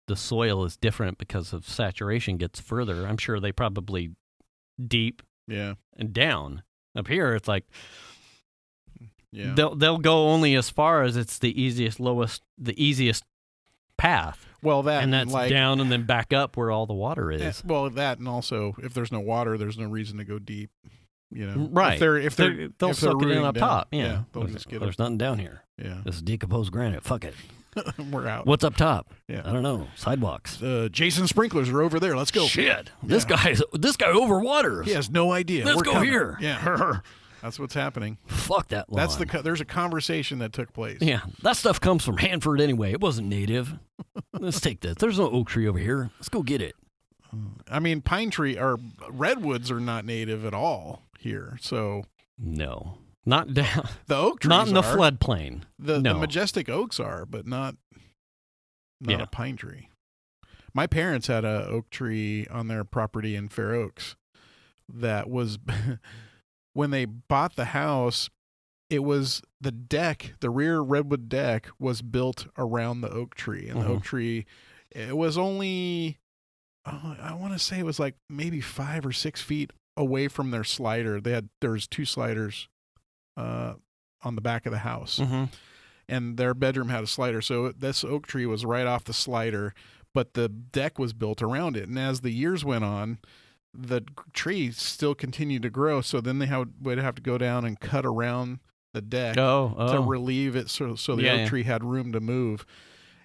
Speaker 3: the soil is different because of saturation gets further. I'm sure they probably deep and down. Up here, it's like they'll go only as far as it's the easiest path.
Speaker 2: Well,
Speaker 3: and that's down and then back up where all the water is.
Speaker 2: Well, that, and also if there's no water, there's no reason to go deep.
Speaker 3: Right.
Speaker 2: If
Speaker 3: they'll suck it in up top.
Speaker 2: Yeah.
Speaker 3: Yeah.
Speaker 2: They'll just get
Speaker 3: There's nothing down here.
Speaker 2: Yeah.
Speaker 3: This is decomposed granite. Fuck it.
Speaker 2: We're out.
Speaker 3: What's up top?
Speaker 2: Yeah.
Speaker 3: I don't know. Sidewalks.
Speaker 2: Jason sprinklers are over there. Let's go.
Speaker 3: Shit. This guy overwaters.
Speaker 2: He has no idea.
Speaker 3: Let's go here.
Speaker 2: Yeah. That's what's happening.
Speaker 3: Fuck that lawn.
Speaker 2: There's a conversation that took place.
Speaker 3: Yeah. That stuff comes from Hanford anyway. It wasn't native. Let's take this. There's no oak tree over here. Let's go get it.
Speaker 2: I mean, pine tree or redwoods are not native at all here. So
Speaker 3: no. Not down.
Speaker 2: The oak trees
Speaker 3: not in the
Speaker 2: are.
Speaker 3: floodplain.
Speaker 2: The majestic oaks are, but not a pine tree. My parents had a oak tree on their property in Fair Oaks that was when they bought the house, it was the deck, the rear redwood deck was built around the oak tree. And the oak tree, it was only, I want to say it was like maybe 5 or 6 feet away from their slider. There was 2 sliders on the back of the house, and their bedroom had a slider. So this oak tree was right off the slider, but the deck was built around it. And as the years went on, the tree still continued to grow. So then they would have to go down and cut around the deck to relieve it, so the oak tree had room to move.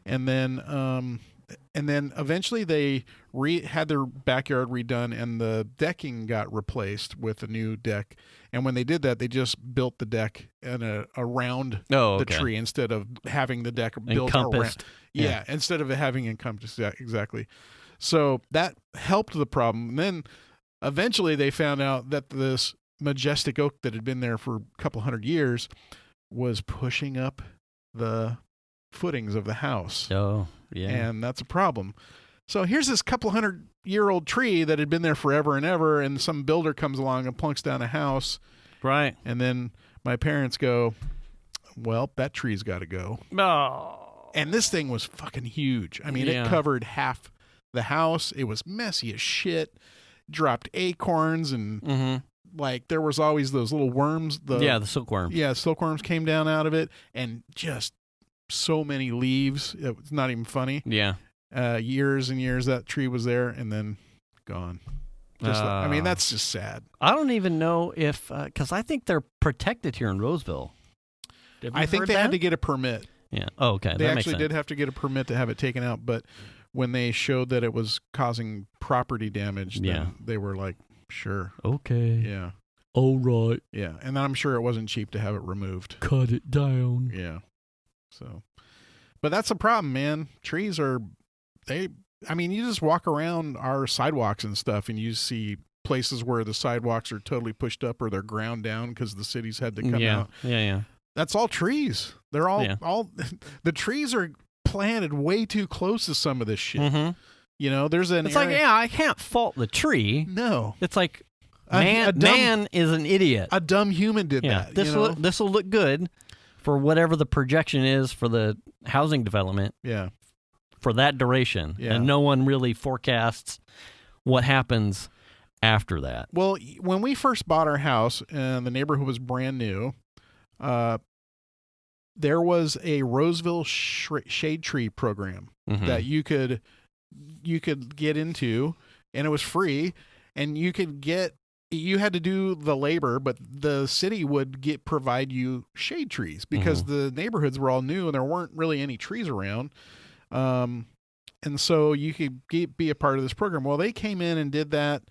Speaker 2: And then eventually they had their backyard redone, and the decking got replaced with a new deck. And when they did that, they just built the deck around the tree instead of having the deck built around. Yeah, instead of it having encompassed. Exactly. So that helped the problem. And then eventually they found out that this majestic oak that had been there for a couple hundred years was pushing up the footings of the house.
Speaker 3: Oh, yeah.
Speaker 2: And that's a problem. So here's this couple 100-year-old tree that had been there forever and ever, and some builder comes along and plunks down a house.
Speaker 3: Right.
Speaker 2: And then my parents go, well, that tree's got to go.
Speaker 3: Oh.
Speaker 2: And this thing was fucking huge. I mean, it covered half the house. It was messy as shit. Dropped acorns and like there was always those little worms.
Speaker 3: The silkworms.
Speaker 2: Yeah, silkworms came down out of it, and just so many leaves. It was not even funny.
Speaker 3: Yeah.
Speaker 2: Years and years that tree was there, and then gone. I mean, that's just sad.
Speaker 3: I don't even know if because I think they're protected here in Roseville.
Speaker 2: I think they had to get a permit.
Speaker 3: Yeah. Oh, okay.
Speaker 2: They
Speaker 3: that
Speaker 2: actually did have to get a permit to have it taken out, but when they showed that it was causing property damage, then they were like, sure.
Speaker 3: Okay.
Speaker 2: Yeah.
Speaker 3: All right.
Speaker 2: Yeah. And then I'm sure it wasn't cheap to have it removed.
Speaker 3: Cut it down.
Speaker 2: Yeah. So, but that's a problem, man. Trees are, I mean, you just walk around our sidewalks and stuff and you see places where the sidewalks are totally pushed up or they're ground down because the cities had to come out.
Speaker 3: Yeah.
Speaker 2: That's all trees. They're all the trees are planted way too close to some of this shit. You know, there's an
Speaker 3: It's like, I can't fault the tree.
Speaker 2: No.
Speaker 3: It's like man is an idiot.
Speaker 2: A dumb human did that.
Speaker 3: This will look good for whatever the projection is for the housing development.
Speaker 2: Yeah.
Speaker 3: For that duration.
Speaker 2: Yeah.
Speaker 3: And no one really forecasts what happens after that.
Speaker 2: Well, when we first bought our house and the neighborhood was brand new, there was a Roseville shade tree program that you could get into, and it was free, and you had to do the labor, but the city would provide you shade trees because the neighborhoods were all new and there weren't really any trees around. And so you could be a part of this program. Well, they came in and did that.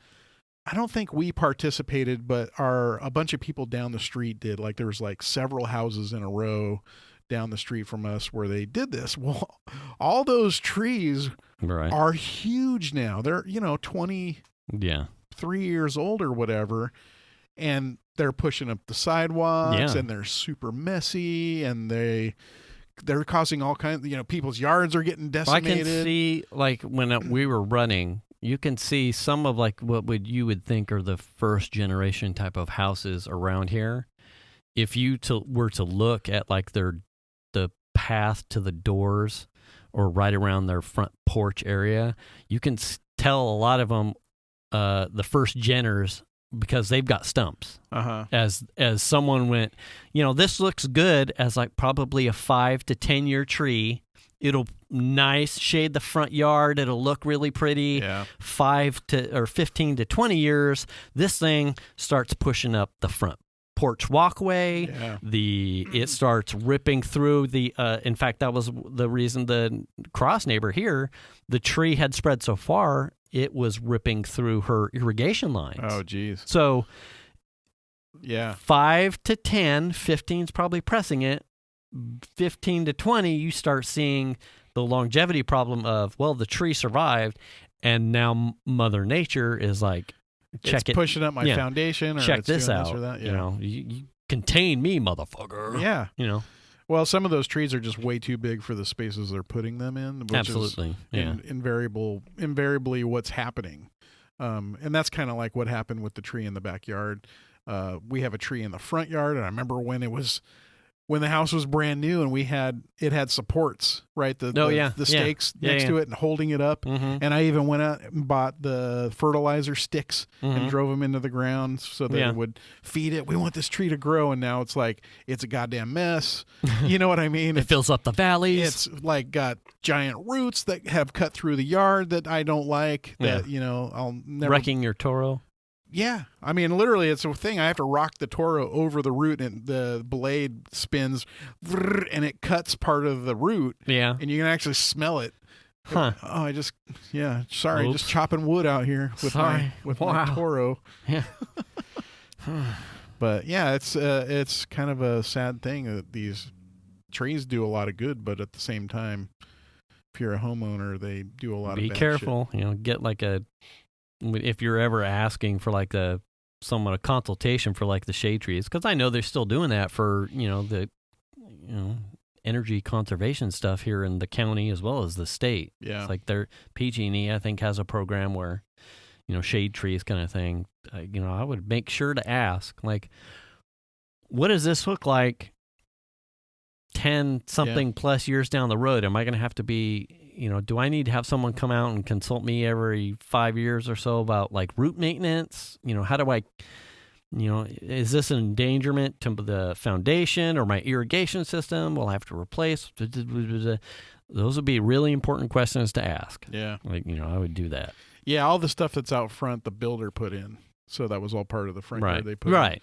Speaker 2: I don't think we participated, but a bunch of people down the street did. Like there was like several houses in a row down the street from us where they did this. Well, all those trees are huge now. They're, 23 years old or whatever. And they're pushing up the sidewalks and they're super messy and they're causing all kinds of, people's yards are getting decimated.
Speaker 3: I can see, like, when we were running, you can see some of, like, you would think are the first generation type of houses around here. If you were to look at, like, the path to the doors or right around their front porch area, you can tell a lot of them, the first geners because they've got stumps.
Speaker 2: Uh-huh.
Speaker 3: As someone went, this looks good as like probably a 5 to 10 year tree. It'll nice shade the front yard. It'll look really pretty.
Speaker 2: Yeah.
Speaker 3: 15 to 20 years, this thing starts pushing up the front porch walkway.
Speaker 2: Yeah.
Speaker 3: It starts ripping through the. In fact, that was the reason the cross neighbor here, the tree had spread so far, it was ripping through her irrigation lines.
Speaker 2: Oh, geez.
Speaker 3: So,
Speaker 2: yeah,
Speaker 3: 5 to 10, 15's probably pressing it. 15 to 20, you start seeing the longevity problem of, well, the tree survived, and now Mother Nature is like, check it,
Speaker 2: pushing up my foundation, or
Speaker 3: check
Speaker 2: it's
Speaker 3: this
Speaker 2: doing
Speaker 3: out.
Speaker 2: This or that. Yeah.
Speaker 3: You contain me, motherfucker.
Speaker 2: Yeah. Well, some of those trees are just way too big for the spaces they're putting them in. Which
Speaker 3: Absolutely.
Speaker 2: is invariably what's happening. And that's kind of like what happened with the tree in the backyard. We have a tree in the front yard, and I remember when the house was brand new and it had supports, right? The stakes next to it and holding it up.
Speaker 3: Mm-hmm.
Speaker 2: And I even went out and bought the fertilizer sticks and drove them into the ground so that it would feed it. We want this tree to grow. And now it's like, it's a goddamn mess. You know what I mean?
Speaker 3: It fills up the valleys.
Speaker 2: It's like got giant roots that have cut through the yard that I don't like, that, I'll never.
Speaker 3: Wrecking your Toro.
Speaker 2: Yeah. I mean, literally, it's a thing. I have to rock the Toro over the root, and the blade spins, and it cuts part of the root.
Speaker 3: Yeah.
Speaker 2: And you can actually smell it.
Speaker 3: Huh.
Speaker 2: Oh, sorry,
Speaker 3: Oops.
Speaker 2: just chopping wood out here with my Toro.
Speaker 3: Yeah.
Speaker 2: But yeah, it's kind of a sad thing that these trees do a lot of good, but at the same time, if you're a homeowner, they do a lot of bad
Speaker 3: careful.
Speaker 2: shit.
Speaker 3: Get like if you're ever asking for like a consultation for like the shade trees, because I know they're still doing that for the energy conservation stuff here in the county as well as the state.
Speaker 2: Yeah,
Speaker 3: it's like their PG&E I think has a program where shade trees kind of thing. I would make sure to ask, like, what does this look like 10 something plus years down the road? Am I going to have to be, do I need to have someone come out and consult me every 5 years or so about like root maintenance? How do I, is this an endangerment to the foundation or my irrigation system? Will I have to replace? Those would be really important questions to ask.
Speaker 2: Yeah.
Speaker 3: Like, I would do that.
Speaker 2: Yeah. All the stuff that's out front, the builder put in. So that was all part of the front yard they put in.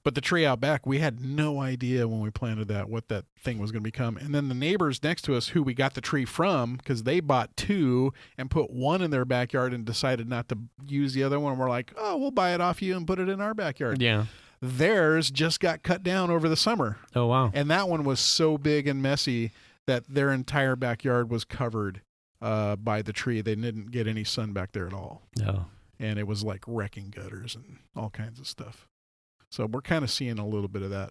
Speaker 2: But the tree out back, we had no idea when we planted that what that thing was going to become. And then the neighbors next to us, who we got the tree from, because they bought 2 and put 1 in their backyard and decided not to use the other one. We're like, oh, we'll buy it off you and put it in our backyard.
Speaker 3: Yeah.
Speaker 2: Theirs just got cut down over the summer.
Speaker 3: Oh, wow.
Speaker 2: And that one was so big and messy that their entire backyard was covered by the tree. They didn't get any sun back there at all.
Speaker 3: No.
Speaker 2: And it was like wrecking gutters and all kinds of stuff. So we're kind of seeing a little bit of that.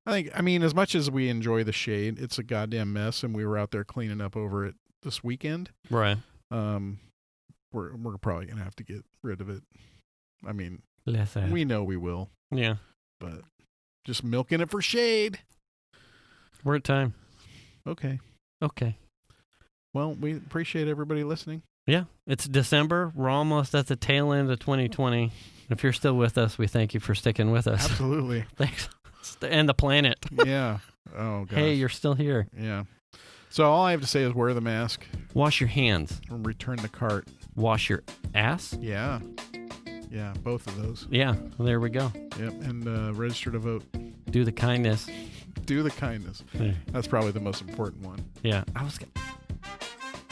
Speaker 2: I mean, as much as we enjoy the shade, it's a goddamn mess, and we were out there cleaning up over it this weekend.
Speaker 3: Right.
Speaker 2: We're probably gonna have to get rid of it. I mean,
Speaker 3: Listen.
Speaker 2: We know we will.
Speaker 3: Yeah.
Speaker 2: But just milking it for shade.
Speaker 3: We're at time.
Speaker 2: Okay.
Speaker 3: Well,
Speaker 2: we appreciate everybody listening.
Speaker 3: Yeah. It's December. We're almost at the tail end of 2020. If you're still with us, we thank you for sticking with us.
Speaker 2: Absolutely.
Speaker 3: Thanks. And the planet.
Speaker 2: Yeah. Oh, gosh.
Speaker 3: Hey, you're still here.
Speaker 2: Yeah. So all I have to say is wear the mask.
Speaker 3: Wash your hands.
Speaker 2: And return the cart.
Speaker 3: Wash your ass?
Speaker 2: Yeah. Yeah, both of those.
Speaker 3: Yeah. Well, there we go.
Speaker 2: Yep. And register to vote.
Speaker 3: Do the kindness.
Speaker 2: Do the kindness.
Speaker 3: Yeah.
Speaker 2: That's probably the most important one.
Speaker 3: Yeah.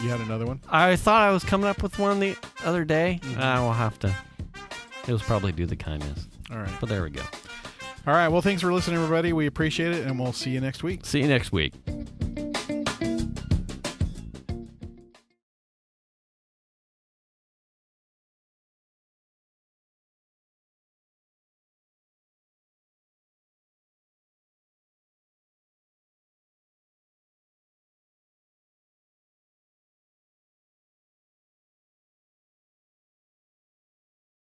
Speaker 2: You had another one?
Speaker 3: I thought I was coming up with one the other day. I will have to. It was probably do the kindness.
Speaker 2: All right.
Speaker 3: But there we go.
Speaker 2: All right. Well, thanks for listening, everybody. We appreciate it, and we'll see you next week.
Speaker 3: See you next week.